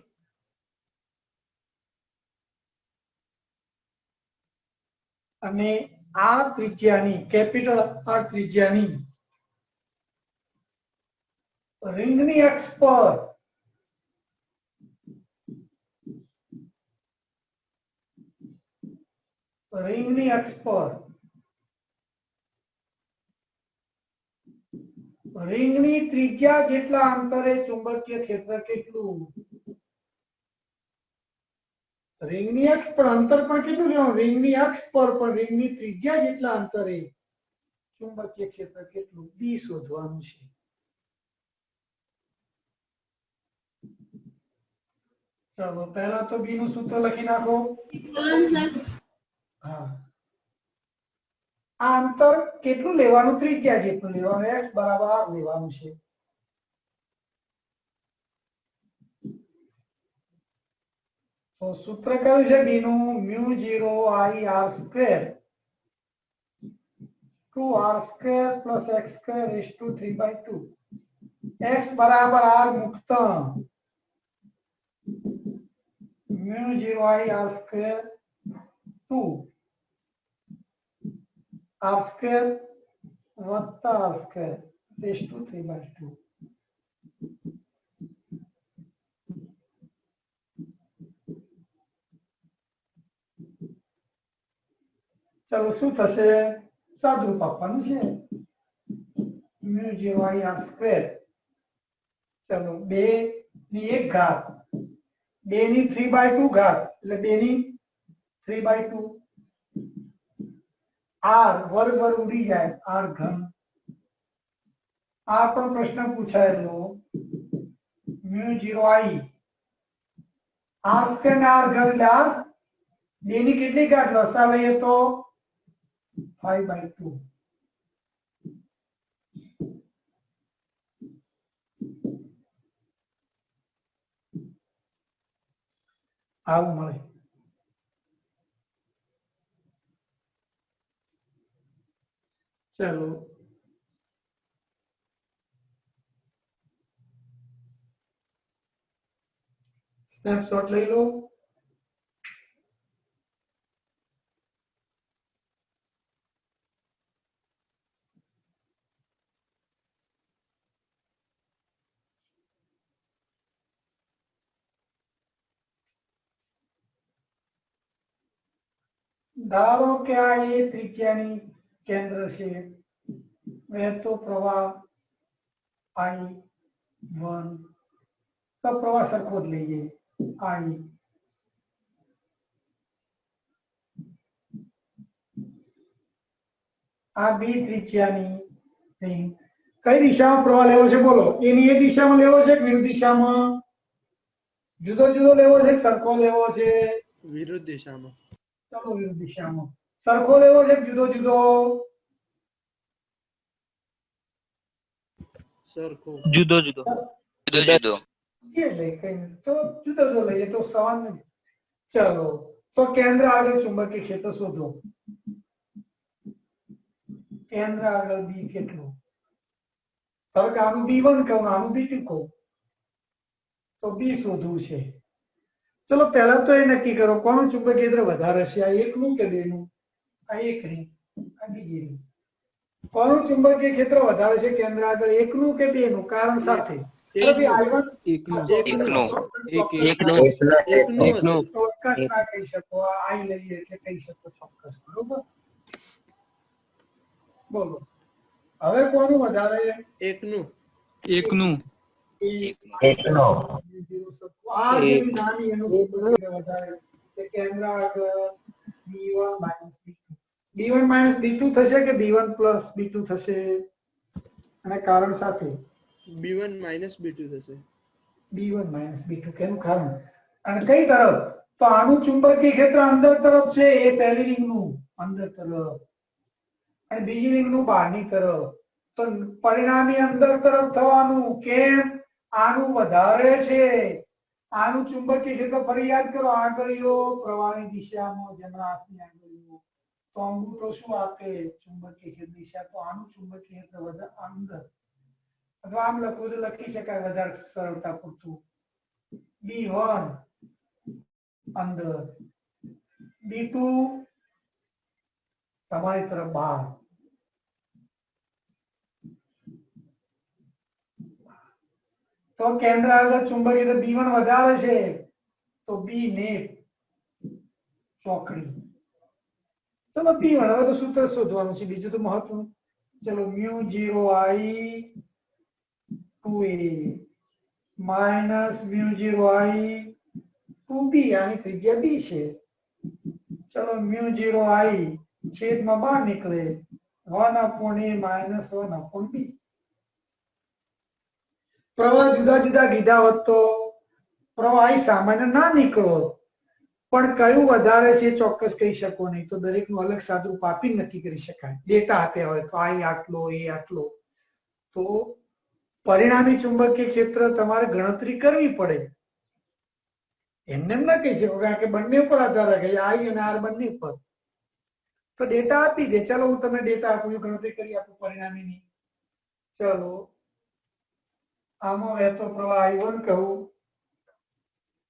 S1: અને આ ત્રિજ્યાની, કેપિટલ R ત્રિજ્યાની રિંગની અક્ષ પર રિંગની ત્રિજ્યા જેટલા અંતરે ચુંબકીય ક્ષેત્ર કેટલું? રિંગની અક્ષ પર અંતર પણ કેટલું લેવાનું? રિંગની અક્ષ પર પણ રિંગની ત્રિજ્યા જેટલા અંતરે ચુંબકીય ક્ષેત્ર કેટલું? બી શોધવાનું છે. ચલો પહેલા તો બી નું સૂત્ર લખી નાખો. હા, આ અંતર કેટલું લેવાનું? ત્રિજ્યા જેટલું લેવાનું, x બરાબર r લેવાનું છે. તો સૂત્ર કયું છે બી નું? Mu 0 i r square 2r square plus x square raise to 3/2. x બરાબર r મુકતા mu 0 i r square 2 r square વત્તા r સ્ક્વેર રેઝ ટુ 3/2. ચલો શું થશે? સાદુરૂપ આપવાનું છે. મ્યુ 0 i r સ્ક્વેર, ચલો 2 ની 1 ઘાત, 2 ની 3/2 ઘાત, એટલે 2 ની 3/2, r વર્ગ વર્ગ ઉડી જાય, r ઘન. આ પણ પ્રશ્ન પૂછાયેલો. મ્યુ 0 i આર સ્ક્વેર ને આર ઘન એટલે આર બે ની કેટલી ઘાત લસા લઈએ તો 5/2 આવું મળે. ચલો સ્નેપશોટ લઈ લો. ધારો કે આ એ ત્રિજ્યાની કેન્દ્ર છે, વહેતો પ્રવાહ I1, તો પ્રવાહ સરખો જ લઈએ I. આ બી ત્રિજ્યાની રિંગ કઈ દિશામાં પ્રવાહ લેવો છે બોલો? એની એ દિશામાં લેવો છે કે વિરુદ્ધ દિશામાં? જુદો જુદો લેવો છે, સરખો લેવો છે?
S2: વિરુદ્ધ દિશામાં.
S1: ચલો વિરુદ્ધ દિશામાં. સરખો લેવો છે કે જુદો જુદો?
S2: સરખો.
S3: જુદો જુદો.
S4: જુદો
S1: ये ले कहीं तो जुदा जो ले तो सवाल नहीं. चलो तो केंद्र आगे चुंबकीय क्षेत्र शोधो. केंद्र आगे बी કેટલું? હવે કે આનું B1 કહું, આનું B2 કહું, તો B શોધવું છે. ચલો પહેલા તો એ નક્કી કરો કોનું ચુંબકીય ક્ષેત્ર વધારે છે, આ એકનું કે બેનું? આ એક ring, આ બીજી ring. કોનું ચુંબકીય ક્ષેત્ર વધારે છે કેન્દ્ર આગળ, એકનું કે બેનું? કારણ સાથે.
S2: એકનું.
S1: ચોક્કસ ના કહી શકો, આ લઈએ એટલે કહી શકો ચોક્કસ. બરોબર, બોલો હવે કોનું વધારે?
S2: એકનું.
S1: આ જેવી નાની એનું વધારે તે કેન્દ્ર આગળ B1 - B2 થશે કે B1 + B2 થશે? અને કારણ સાથે
S2: B1 - B2 થશે.
S1: B1 - B2 કેનું કારણ? અને કઈ તરફ? તો આનું ચુંબકીય ક્ષેત્ર અંદર તરફ છે, એ પહેલી રિંગનું અંદર તરફ અને બીજી રિંગનું બહારની તરફ. તો પરિણામી અંદર તરફ થવાનું. કેમ? આનું વધારે છે. આનું ચુંબકીય ક્ષેત્ર ફરી યાદ કરો, આંગળીઓ પ્રવાહની દિશામાં, જમણા હાથની આંગળીઓ. તો અંગૂઠો શું આપે? ચુંબકીય ક્ષેત્ર દિશા. તો આનું ચુંબકીય ક્ષેત્ર વધારે અંદર, અથવા આમ લખવું તો લખી શકાય વધારે સરળતા પૂરતું. B1 અંદર, B2 તમારી તરફ બહાર. તો કેન્દ્ર આગળ ચુંબકીય ક્ષેત્ર B1 વધારે છે, તો B નેટ ચોકડી. ચલો B1 હવે તો સૂત્ર શોધવાનું છે, બીજું તો મહત્વનું. ચલો μ0I2A -μ0I2B, આની ત્રિજ્યા B છે. ચલો μ0I છેદમાં બહાર નીકળે 1/A - 1/B. પ્રવાહ જુદા જુદા કીધા હોત તો પ્રવાહ સામાન્ય ના નીકળો, પણ કયું વધારે છે ચોક્કસ કહી શકો નહીં. તો દરેકનું અલગ સાદુરૂપ આપી નક્કી કરી શકાય. ડેટા આપ્યા હોય તો I આટલો, A આટલો, તો પરિણામી ચુંબકીય ક્ષેત્ર તમારે ગણતરી કરવી પડે. એમને એમ ના કહી શકો, કારણ કે બંને પર આધાર રાખે, I અને R બંને પર. તો ડેટા આપી દે. ચલો હું તમને ડેટા આપું, ગણતરી કરી આપું પરિણામીની. ચલો આમાં વહેતો પ્રવાહ I1 કહું,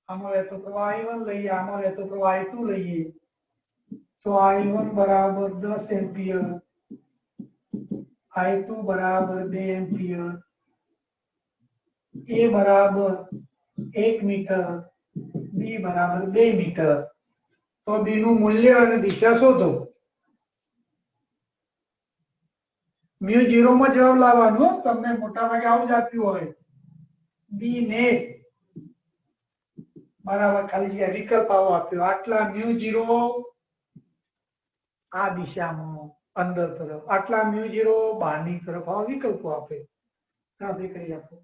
S1: આમાં વહેતો પ્રવાહ I1 લઈએ, આમાં વહેતો પ્રવાહ I2 લઈએ. તો I1 બરાબર 10 એમ્પિયર, I2 બરાબર 2 એમ્પિયર, A બરાબર 1 મીટર, B બરાબર 2 મીટર. તો B નું મૂલ્ય અને દિશા શોધો. μ0 માં જવાબ લાવવાનો. તમને મોટા ભાગે આવું જ આપ્યું હોય. B નેટ બરાબર ખાલી જગ્યા વિકલ્પ આવો આપ્યો, આટલા μ0 આ દિશામાં અંદર તરફ, આટલા μ0 બહારની તરફ. આવા વિકલ્પો આપે, ગણતરી કરી આપો.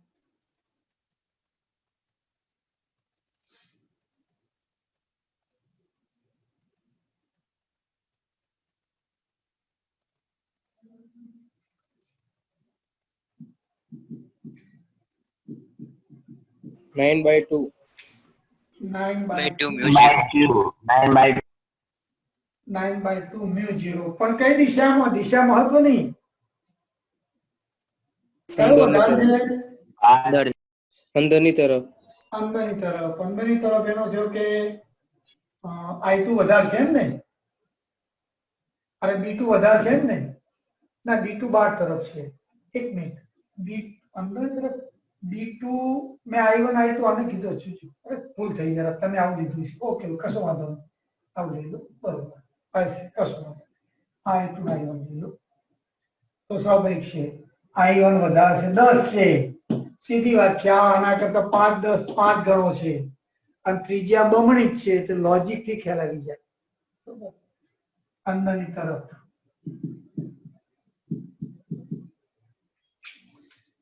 S2: 9/2.
S1: 9/2 મ્યુ 0 પણ કઈ દિશામાં? દિશા મહત્વની. કયું વધારે છે?
S2: અંદરની તરફ.
S1: અંદરની તરફ. અંદરની તરફ એનો થયો કે I2 વધારે છે એમ ને? અરે B2 વધારે છે એમ ને? ના, B2 બહાર તરફ છે. એક મિનિટ. અંદર તરફ B2 મેં I1 I2 આને કીધું છું. અરે ભૂલ થઈ જરા, તમે આવું લીધું છે. ઓકે, કશો વાંધો નહીં. આવું લઈ લો, બરોબર. કશો વાંધો I2 I1 લઈ લો તો સ્વાભાવિક છે I1 વધારે છે, 10 છે. સીધી વાત છે. આના કરતા 5 10 5 ગણો છે અને ત્રિજ્યા બમણી જ છે, તો લોજિક થી ખ્યાલ આવી જાય. બરોબર. અંદરની તરફ.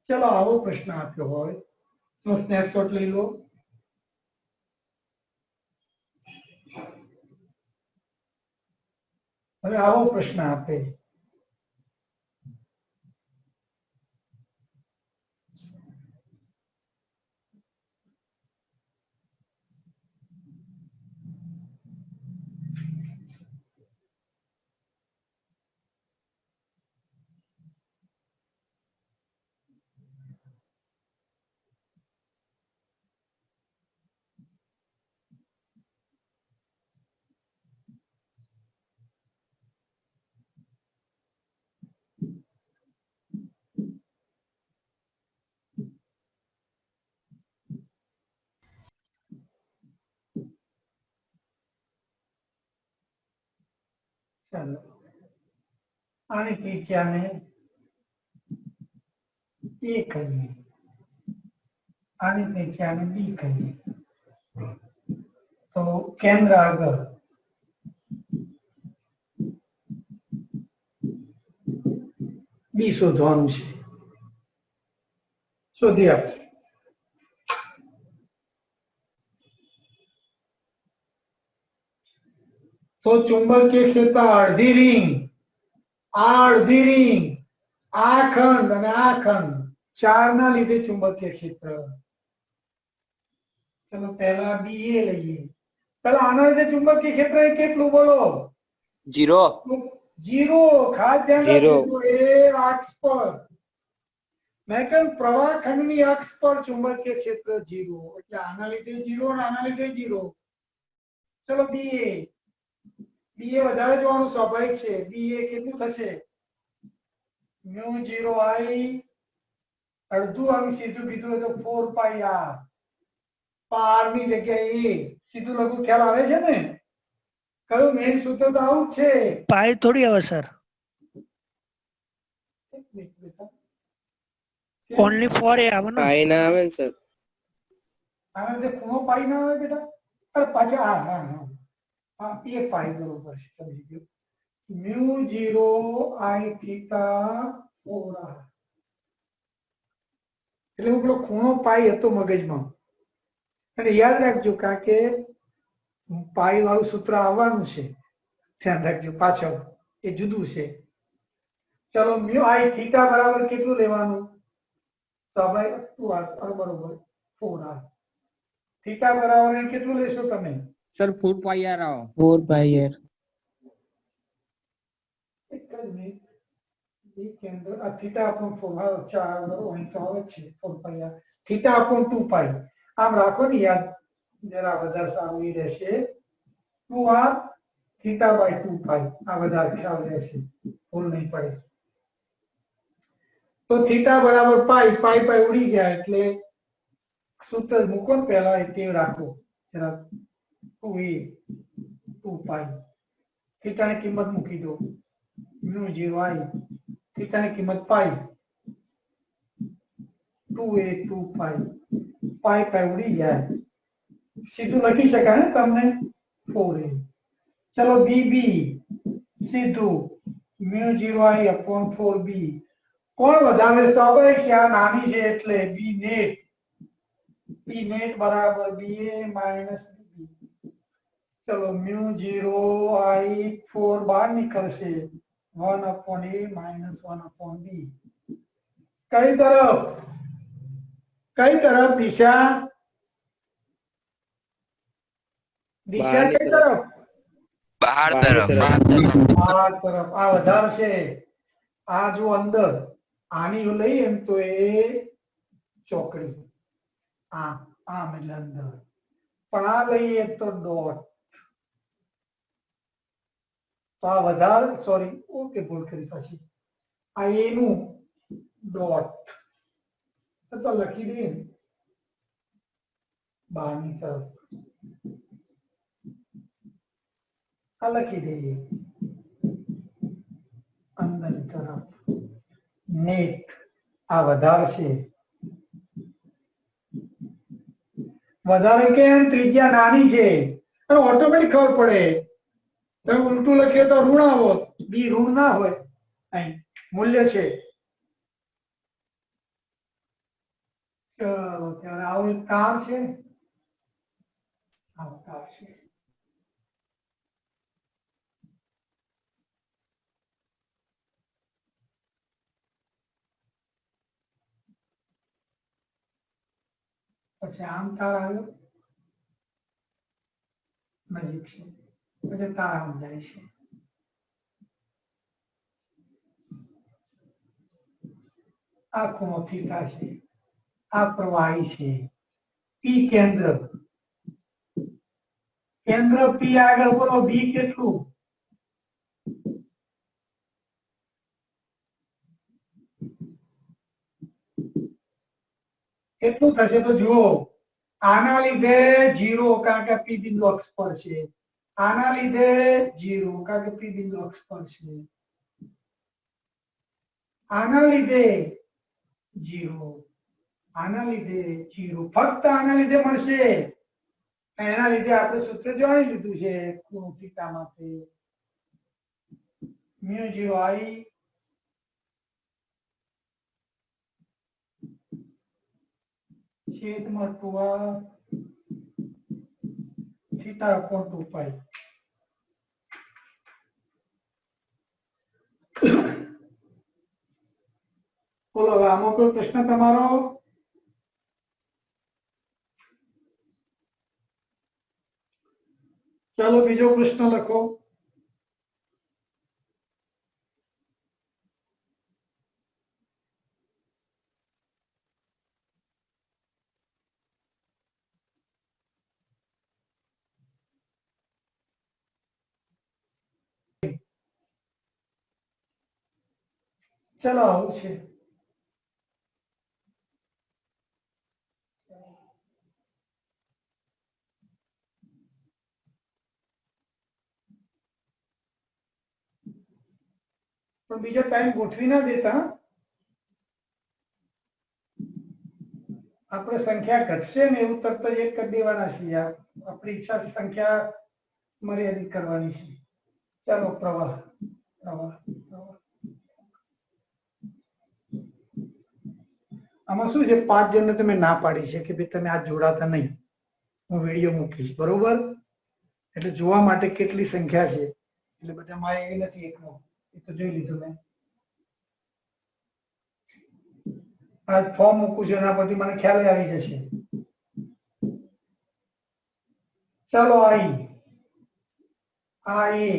S1: ચલો, આવો પ્રશ્ન આપ્યો હોય તો સ્નેપશોટ લઈ લો. હવે આવો પ્રશ્ન આપે, ચાલો આની ત્રિજ્યાને A કહીએ, આની ત્રિજ્યાને B કહીએ. તો કેન્દ્ર આગળ B શોધવાનું છે. શોધી આપો. તો ચુંબકીય ક્ષેત્ર અડધી રિંગ, આ અડધી રિંગ, આ ખંડ અને આ ખંડ, ચારના લીધે ચુંબકીય ક્ષેત્ર. ચલો પહેલા BA લઈએ. પહેલા આના લીધે ચુંબકીય ક્ષેત્ર કેટલું બોલો?
S4: 0.
S1: 0. ખાસ ધ્યાન રાખજો. એ અક્ષ પર મેં કહ્યું પ્રવાહ ખંડની અક્ષ પર ચુંબકીય ક્ષેત્ર 0, એટલે આના લીધે 0 અને આના લીધે 0. ચલો BA વધારે જોવાનું સ્વાભાવિક છે. BA કેટલું થશે? મ્યુ 0I અડધું આનું સીધું કીધું હોય તો 4πr. પાર ની જગ્યાએ સીધું લઘુ ખ્યાલ આવે છે ને? કયું મેઇન સૂત્ર તો આવું છે.
S3: પાય થોડી આવે સર, ઓનલી ફોર એ આવે ને.
S2: પાઈ ના આવે ને સર.
S1: આના જે ખૂણો પાઈ ના આવે બેટા? અરે પાછા હા હા હા હા, એ પાઈ બરોબર છે, સમજી ગયો. Mu 0I theta 4r. એટલે હું પેલો ખૂણો પાઈ હતો મગજમાં, અને યાદ રાખજો કારણ કે પાઈ વાળું સૂત્ર આવવાનું છે, ધ્યાન રાખજો પાછળ, એ જુદું છે. ચલો મ્યુ I થીટા બરાબર કેટલું લેવાનું? સ્વાભાવિક 2r બરોબર 4r. થીટા બરાબર કેટલું લેશો તમે?
S4: સર 4 pi r આવો.
S2: 4πr.
S1: એક જ મિનિટ. એ કેન્દ્ર આ થીટા આપણો 4 બરોબર અહીં તો આવે છે 4πr. થીટા આપણો 2π. આમ રાખો ને યાદ, જરા વધારે સારું રહેશે. 2r theta by 2π. આ વધારે ખ્યાલ રહેશે, ભૂલ નહીં પડે. તો થીટા બરાબર પાઈ, પાઈ ઉડી ગયા એટલે સૂત્ર મૂકો ને પહેલા તે રાખો જરા. 2a 2π. થીટાની કિંમત મૂકી દો. મ્યુ 0I થીટાની કિંમત પાઈ. 2a 2π. પાઈ ઉડી ગયા, સીધું લખી શકાય ને તમને 4a. ચલો BB સીધું મ્યુ 0I upon 4b. કોણ વધારે? સ્વાભાવિક છે, આ નાની છે એટલે B નેટ બરાબર BA માઇનસ BB. ચલો મ્યુ 0I 4 બહાર નીકળશે, 1 upon A minus 1 upon B. કઈ તરફ દિશા? દિશા
S2: બહારની
S1: કઈ
S2: તરફ.
S1: તરફ?
S6: બહાર
S2: બહારની
S6: તરફ
S1: બહાર તરફ. આ વધારે છે. આ જો અંદર આની લઈએ ને તો એ ચોકડી. આમ એટલે અંદર. પણ આ લઈએ તો ડોટ. તો આ વધારે સોરી ઓકે ભૂલ કરી પછી. આ એનું ડોટ તો લખી દઈએ ને બહારની તરફ. આ લખી દઈએ અંદર તરફ. નેટ આ વધારે છે. વધારે કેમ? ત્રિજ્યા નાની છે અને ઓટોમેટિક ખબર પડે. તમે ઉલટું લખીએ તો ઋણ આવો, બી ઋણ ના હોય. અહીં મૂલ્ય છે. ચલો ત્યારે આવું એક તાર છે. આવું તાર છે. પછી આમ તાર આવ્યો નજીક છે. પછી તાર આમ જાય છે. આ ખૂણો થીટા છે. આ પ્રવાહી છે. પી કેન્દ્ર. કેન્દ્ર પી આગળ બોલો બી કેટલું? કેટલું થશે તો જુઓ. આના લીધે 0 કારણ કે પી બિંદુ અક્ષ પર છે. આના લીધે 0 કારણ કે પી બિંદુ અક્ષ પર છે. આના લીધે 0 આના લીધે 0 ફક્ત આના લીધે મળશે. એના લીધે આપણે સૂત્ર જાણી લીધું છે ખૂણો થીટા માટે μ0 I છેદમાં 2r થીટા upon 2 પાઈ. બોલો હવે આમાં કોઈ પ્રશ્ન તમારો? ચાલો બીજો પ્રશ્ન લખો. ચલો આવું છે. પણ બીજો ટાઈમ ગોઠવી ના દેતા. આપણે સંખ્યા ઘટશે ને એવું તરત જ એક કરી દેવાના છીએ. આપણી ઈચ્છાથી સંખ્યા મર્યાદિત કરવાની છે. ચાલો પ્રવાહ પ્રવાહ પ્રવાહ. આમાં શું છે 5 જણને તમે ના પાડી છે કે ભાઈ તમે આ જોડાતા નહીં. હું વિડીયો મૂકીશ બરોબર. એટલે જોવા માટે કેટલી સંખ્યા છે એટલે બધામાં એવી નથી એકનો. એ તો જોઈ લીધું મેં. આ ફોર્મ મૂકું છું એના પરથી મને ખ્યાલ આવી જશે. ચાલો આઈ આ એ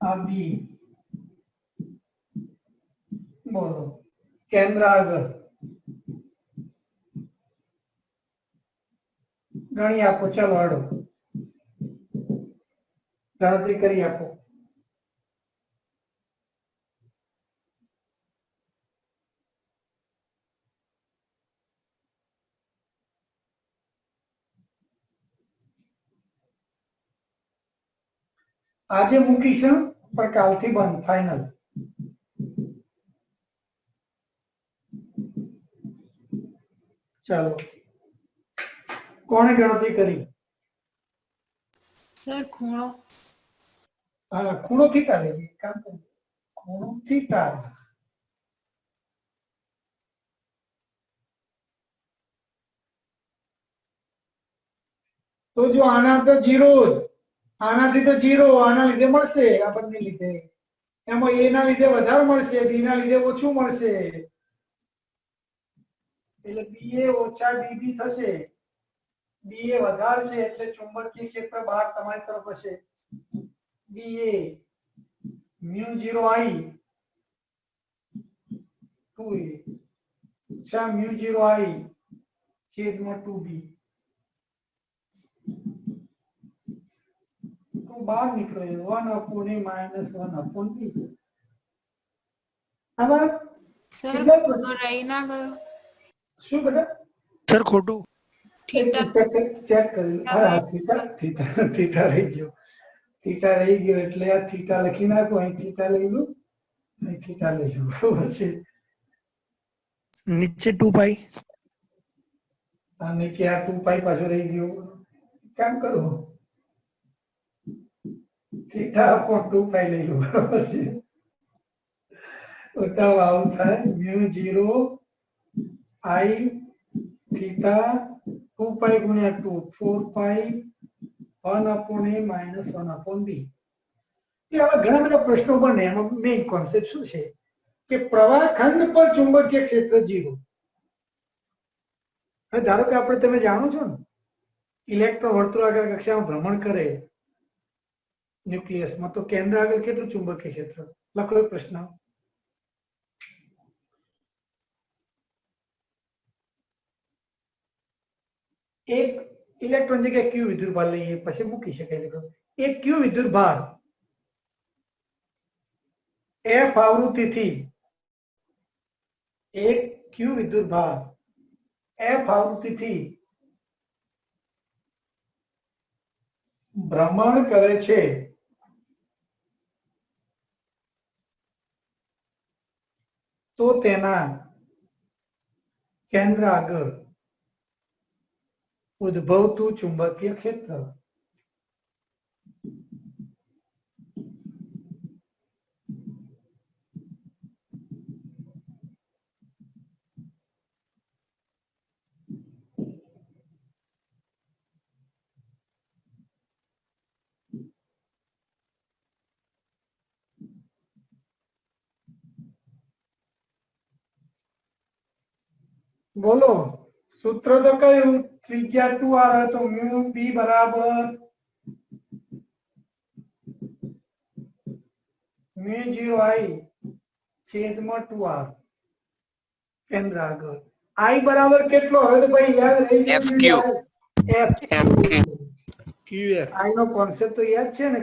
S1: આ બી બોલો કેન્દ્ર આગળ ગણી આપો. ચાલો હાડો ગણતરી કરી આપો. આજે મૂકીશું પણ કાલથી બંધ ફાઇનલ. ચાલો કોણે ગણતરી કરી?
S5: સર ખૂણો
S1: હા ખૂણો થીટા લેવી. કામ કરો ખૂણો થીટા. તો જો આના તો 0 આનાથી તો 0 આના લીધે મળશે. આ બંને લીધે એમાં એ ના લીધે વધારે મળશે, બી ના લીધે ઓછું મળશે. એટલે બી એ ઓછા ડીબી થશે. બી એ વધારે છે એટલે ચુંબકીય ક્ષેત્ર બહાર તમારી તરફ હશે. બી એ મ્યુ 0 આઈ 2 એ છા મ્યુ 0 આઈ છેદમાં 2 બી તો બહાર નીકળે 1 અપોન એ માઇનસ 1 અપોન બી. આમાં
S5: સર
S1: કેટલા
S5: ખોટો રહી ના ગયો.
S1: શું બેટા
S3: સર ખોટું.
S5: થીટા
S1: ચેક કરી હા થીટા થીટા થીટા રહી ગયો. થીટા રહી ગયો એટલે આ થીટા લખી નાખો. અહીં થીટા લઈ લો, અહીં થીટા લઈ લો. બરોબર છે.
S3: નીચે 2 પાઈ.
S1: અને કે આ 2 પાઈ પાછો રહી ગયો. કામ કરો થીટા અપોન 2 પાઈ લઈ લો. બરોબર છે. તો આવું થાય મ્યુ 0 આઈ થીટા 2 પાઈ ગુણ્યા 2 4 પાઈ 1 અપોન એ માઇનસ 1 અપોન બી. એ આવા ઘણા બધા પ્રશ્નો બને. એમાં મેઇન કોન્સેપ્ટ શું છે કે પ્રવાહ ખંડ પર ચુંબકીય ક્ષેત્ર 0. હવે ધારો કે આપણે તમે જાણો છો ને ઇલેક્ટ્રોન વર્તુળાકાર કક્ષામાં ભ્રમણ કરે ન્યુક્લિયસમાં તો કેન્દ્ર આગળ કેટલું ચુંબકીય ક્ષેત્ર લખો એ પ્રશ્ન. એક ઇલેક્ટ્રોન જગ્યાએ ક્યુ વિદ્યુતભાર લઈએ પછી મૂકી શકાય. ઇલેક્ટ્રોન એક ક્યુ વિદ્યુતભાર એફ આવૃત્તિથી એક ક્યુ વિદ્યુતભાર એફ આવૃત્તિથી ભ્રમણ કરે છે તો તેના કેન્દ્ર આગળ ઉદ્ભવતું ચુંબકીય ક્ષેત્ર બોલો સૂત્ર તો કયું ત્રિજ્યા 2r હોય તો મ્યુ બી બરાબર મ્યુ 0 આઈ છેદમાં 2r કેન્દ્ર આગળ. આઈ બરાબર કેટલો હવે તો ભાઈ યાદ રહી ગયું.
S2: FQ.
S1: QF આઈ નો કોન્સેપ્ટ તો યાદ છે ને.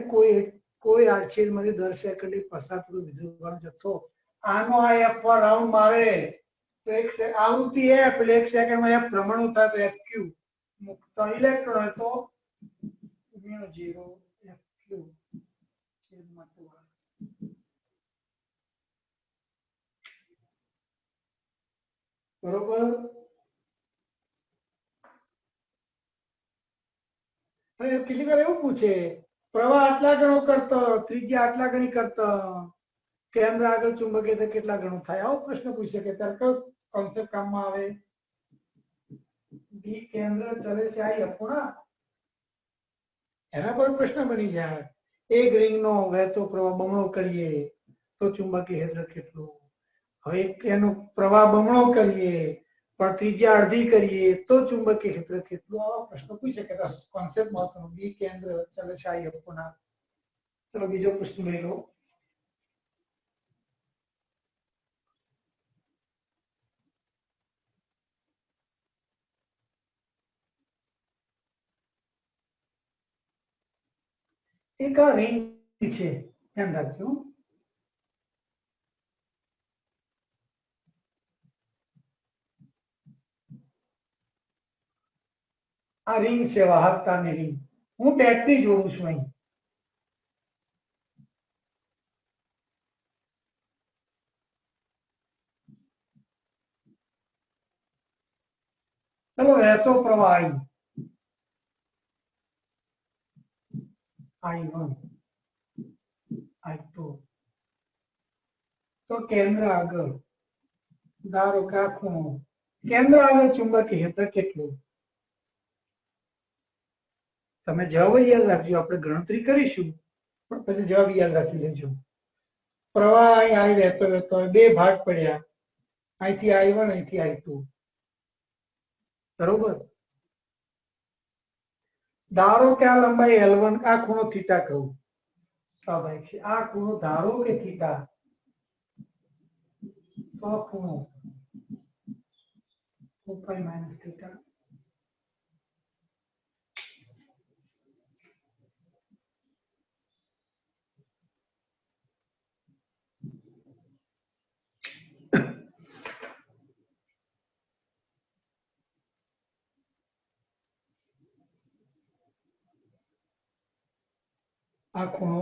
S1: કોઈ આડછેદમાંથી દર સેકન્ડે પસાર થતો વિદ્યુતભારનો જથ્થો આનો આ એફ પર રાઉન્ડ મારે તો એક આવૃત્તિ એફ એટલે એક સેકન્ડમાં એફ ભ્રમણો થાય તો એફ ક્યુ મુક્ત ઇલેક્ટ્રોન હોય તો મ્યુ 0 એફ ક્યુ છેદમાં 2r. બરોબર. હવે કેટલી વાર એવું પૂછે પ્રવાહ આટલા ગણો કરતો ત્રિજ્યા આટલા ગણી કરતો કેન્દ્ર આગળ ચુંબકીય કેટલા ગણું થાય આવો પ્રશ્ન પૂછે કે ત્યારે કયો કોન્સેપ્ટ કામમાં આવે. બી કેન્દ્ર ચલે છે આઈ અપૂર્ણાંક એના પર પ્રશ્ન બની જાય. એક રિંગનો વહેતો પ્રવાહ બમણો કરીએ તો ચુંબકીય ક્ષેત્ર કેટલું. હવે એનો પ્રવાહ બમણો કરીએ પણ ત્રિજ્યા અડધી કરીએ તો ચુંબકીય ક્ષેત્ર કેટલું. આવા પ્રશ્નો પૂછી શકે. કોન્સેપ્ટ મહત્વનો. બી કેન્દ્ર ચલે છે આઈ અપૂર્ણાંક. ચલો બીજો પ્રશ્ન લઈ લો. એક આ રિંગ છે ધ્યાન રાખજો. આ રિંગ છે વાહકતાની રિંગ. હું બેટરી જોડું છું અહીં. ચલો વહેતો પ્રવાહ I1 I2 તો કેન્દ્ર આગળ ધારો કે આ ખૂણો કેન્દ્ર આગળ ચુંબકીય ક્ષેત્ર કેટલું. તમે જવાબ યાદ રાખજો. આપણે ગણતરી કરીશું પણ પછી જવાબ યાદ રાખી લેજો. પ્રવાહ અહીં આવી વહેતો બે ભાગ પડ્યા. અહીંથી I1 અહીંથી I2 બરોબર. ધારો કે આ લંબાઈ L1 આ ખૂણો થીટા કહું સ્વાભાવિક છે આ ખૂણો ધારો કે થીટા તો આ ખૂણો 2π - થીટા આ ખૂણો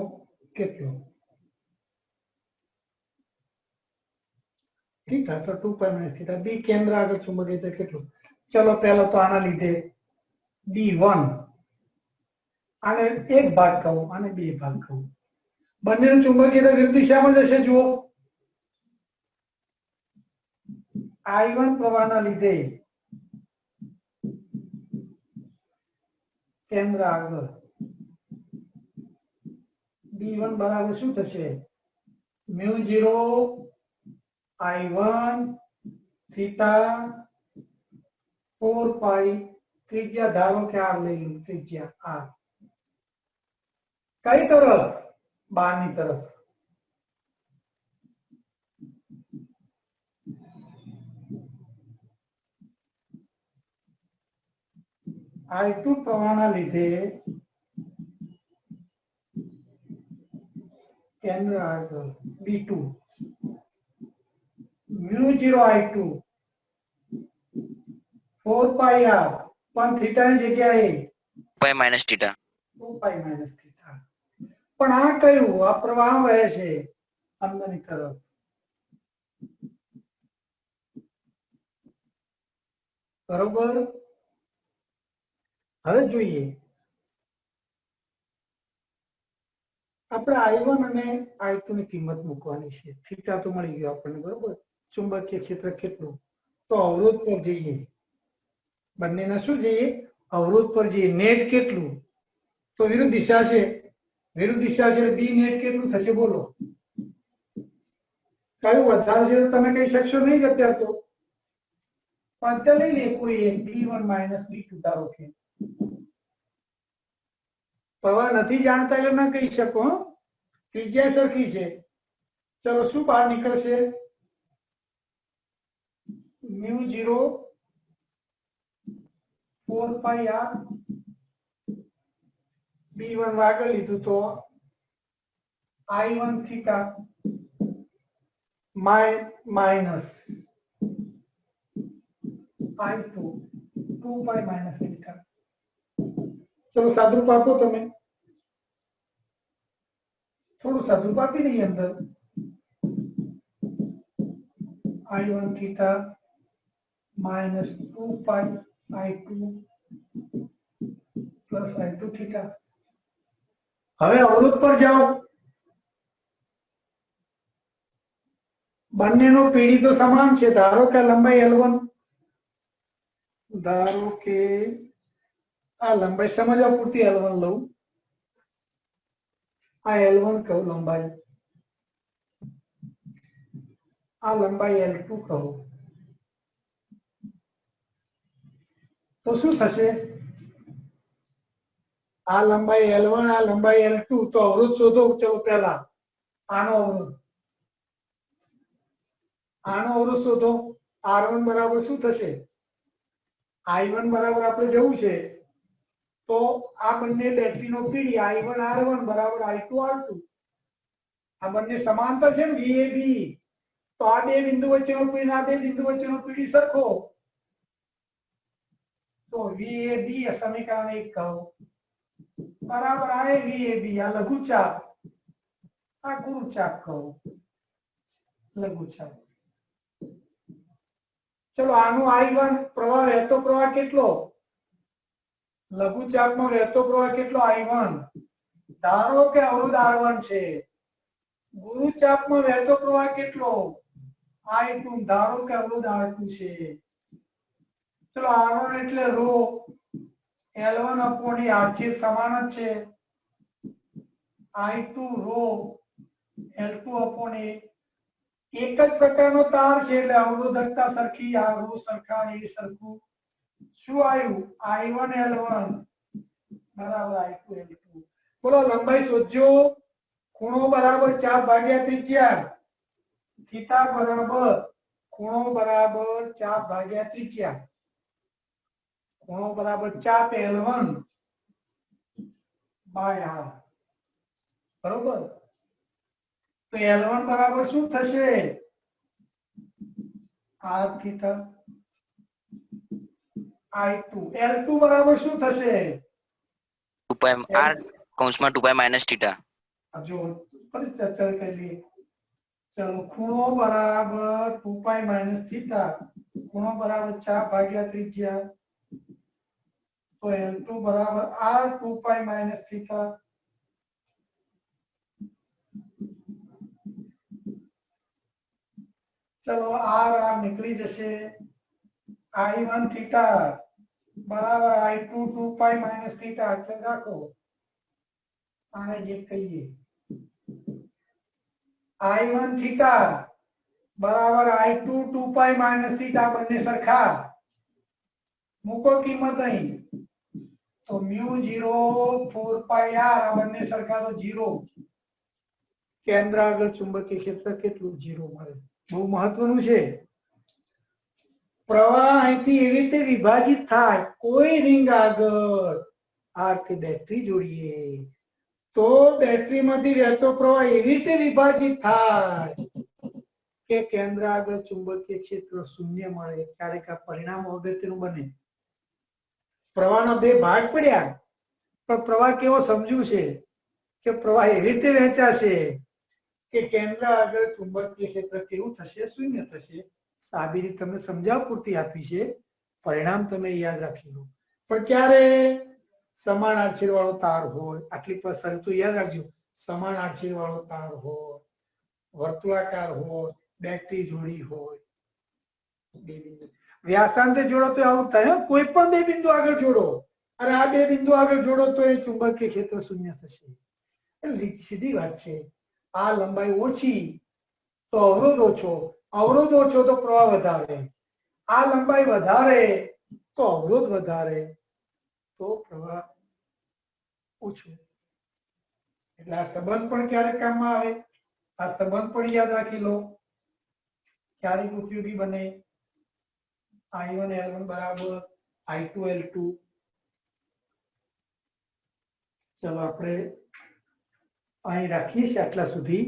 S1: કેટલો થીટા તો 2π - થીટા બી કેન્દ્ર આગળ ચુંબકીય ક્ષેત્ર કેટલું ચલો પહેલા તો આના લીધે B1 આને એક ભાગ કહું આને બે ભાગ કહું બંનેનું ચુંબકીય વિરુદ્ધ દિશામાં જશે જુઓ I1 પ્રવાહના લીધે કેન્દ્ર આગળ B1 બરાબર શું થશે μ0 I1 થીટા 4π ત્રિજ્યા ધારો કે R લઈ લઉં ત્રિજ્યા R કઈ તરફ બહારની તરફ I2 પ્રવાહના લીધે કેન્દ્ર આગળ B2 μ0 I2 4π R પણ થીટાની જગ્યાએ
S6: 2π - થીટા
S1: 2π - થીટા પણ આ કયું આ પ્રવાહ વહે છે અંદરની તરફ બરોબર હવે જોઈએ આપણે I1 અને I2 ની કિંમત મૂકવાની છે થીટા તો મળી ગયો આપણને બરોબર ચુંબકીય ક્ષેત્ર કેટલું તો અવરોધ પર જઈએ બંનેના શું જઈએ અવરોધ પર જઈએ નેટ કેટલું તો વિરુદ્ધ દિશા છે વિરુદ્ધ દિશા છે બી નેટ કેટલું થશે બોલો કયું વધારે છે તો તમે કહી શકશો નહીં કે અત્યારે તો પણ લઈ લે કોઈ એક B1 - B2 ધારો કે પ્રવાહ નથી જાણતા એટલે ના કહી શકો ત્રિજ્યા સરખી છે ચલો શું બહાર નીકળશે μ0 4π R B1 આગળ લીધું તો I1 theta minus I2 2π - theta ચલો સાદુરૂપ આપો તમે થોડું સાદુરૂપ આપી દઈએ અંદર I1 theta minus 2π I2 plus I2 theta હવે અવરોધ પર જાઓ બંનેનો પીડી તો સમાન છે ધારો કે લંબાઈ L1 ધારો કે આ લંબાઈ સમજવા પૂરતી L1 લઉં આ L1 કહું લંબાઈ આ લંબાઈ L2 કહું તો શું થશે આ લંબાઈ L1 આ લંબાઈ L2 તો અવરોધ શોધો ચલો પહેલા આનો અવરોધ શોધો R1 બરાબર શું થશે I1 બરાબર આપણે જવું છે તો આ બંને બેટરીનો પીડી I1 R1 બરાબર I2 R2 આ બંને સમાંતર છે ને VAB તો આ બે બિંદુ વચ્ચેનો પીડી આ બે બિંદુ વચ્ચેનો પીડી સરખો તો VAB સમીકરણ 1 કહો બરાબર આ VAB આ લઘુચાપ આ ગુરુચાપ કહો લઘુચાપ ચલો આનું I1 પ્રવાહ વહેતો પ્રવાહ કેટલો લઘુચાપમાં વહેતો પ્રવાહ કેટલો I1 ધારો કે અવરોધ R1 છે ગુરુચાપમાં વહેતો પ્રવાહ કેટલો I2 ધારો કે અવરોધ R2 છે ચલો R1 એટલે રો L1 upon R છે સમાન જ છે I2 row L2 upon A એક જ પ્રકારનો તાર છે એટલે અવરોધકતા સરખી આ રો સરખા એ સરખું શું આવ્યું I1 L1 બરાબર I2 L2 બોલો લંબાઈ શોધજો ખૂણો બરાબર 4 ભાગ્યા ત્રિજ્યા થીટા બરાબર ખૂણો બરાબર 4 ભાગ્યા ત્રિજ્યા ખૂણો બરાબર 4 L1 બાય r બરોબર તો L1 બરાબર શું થશે r થીટા I2 L2 બરાબર શું થશે
S6: 2 pi r કૌંસમાં 2 pi minus theta.
S1: જો ફરી ચર્ચા કરી લઈએ ચલો ખૂણો બરાબર 2 પાઈ માઈનસ થીટા ખૂણો બરાબર 4 ભાગ્યા ત્રિજ્યા તો L2 બરાબર r 2 પાઈ માઈનસ થીટા ચલો r નીકળી જશે I1 થીટા બરાબર I2 2 પાઈ માઈનસ થીટા એટલે રાખો આને જે કહીએ I1 થીટા બરાબર I2 2 પાઈ માઈનસ થીટા બંને સરખા મૂકો કિંમત અહીં તો μ0 4 પાઈ r આ બંને સરખા તો 0 કેન્દ્ર આગળ ચુંબકીય ક્ષેત્ર કેટલું 0 મળે બહુ મહત્વનું છે પ્રવાહ અહીંથી એવી રીતે વિભાજિત થાય કોઈ રિંગ આગળ આથી બેટરી જોડીએ તો બેટરીમાંથી વહેતો પ્રવાહ એવી રીતે વિભાજિત થાય કે કેન્દ્ર આગળ ચુંબકીય ક્ષેત્ર શૂન્ય મળે ક્યારેક આ પરિણામ અગત્યનું બને પ્રવાહના બે ભાગ પડ્યા પણ પ્રવાહ કેવો સમજ્યું છે કે પ્રવાહ એવી રીતે વહેંચાશે કે કેન્દ્ર આગળ ચુંબકીય ક્ષેત્ર કેવું થશે શૂન્ય થશે સાબિતી તમને સમજાવવા પૂરતી આપી છે પરિણામ તમે યાદ રાખી લો પણ ક્યારે સમાન આડછેદ વાળો તાર હોય આટલી પર શરતો યાદ રાખજો સમાન આડછેદ વાળો તાર હોય વર્તુળાકાર હોય બેટરી જોડી હોય બે બિંદુ વ્યાસાંતે જોડો તો આવું થાય કોઈ પણ બે બિંદુ આગળ જોડો અને આ બે બિંદુ આગળ જોડો તો એ ચુંબકીય ક્ષેત્ર શૂન્ય થશે એટલે સીધી વાત છે આ લંબાઈ ઓછી તો અવરોધ ઓછો તો પ્રવાહ વધારે આ લંબાઈ વધારે તો અવરોધ વધારે તો પ્રવાહ ઓછો એટલે આ સંબંધ પણ ક્યારેક કામમાં આવે આ સંબંધ પણ યાદ રાખી લો ક્યારેક ઉપયોગી બને I1 L1 બરાબર I2 L2 ચલો આપણે અહીં રાખીએ છીએ આટલા સુધી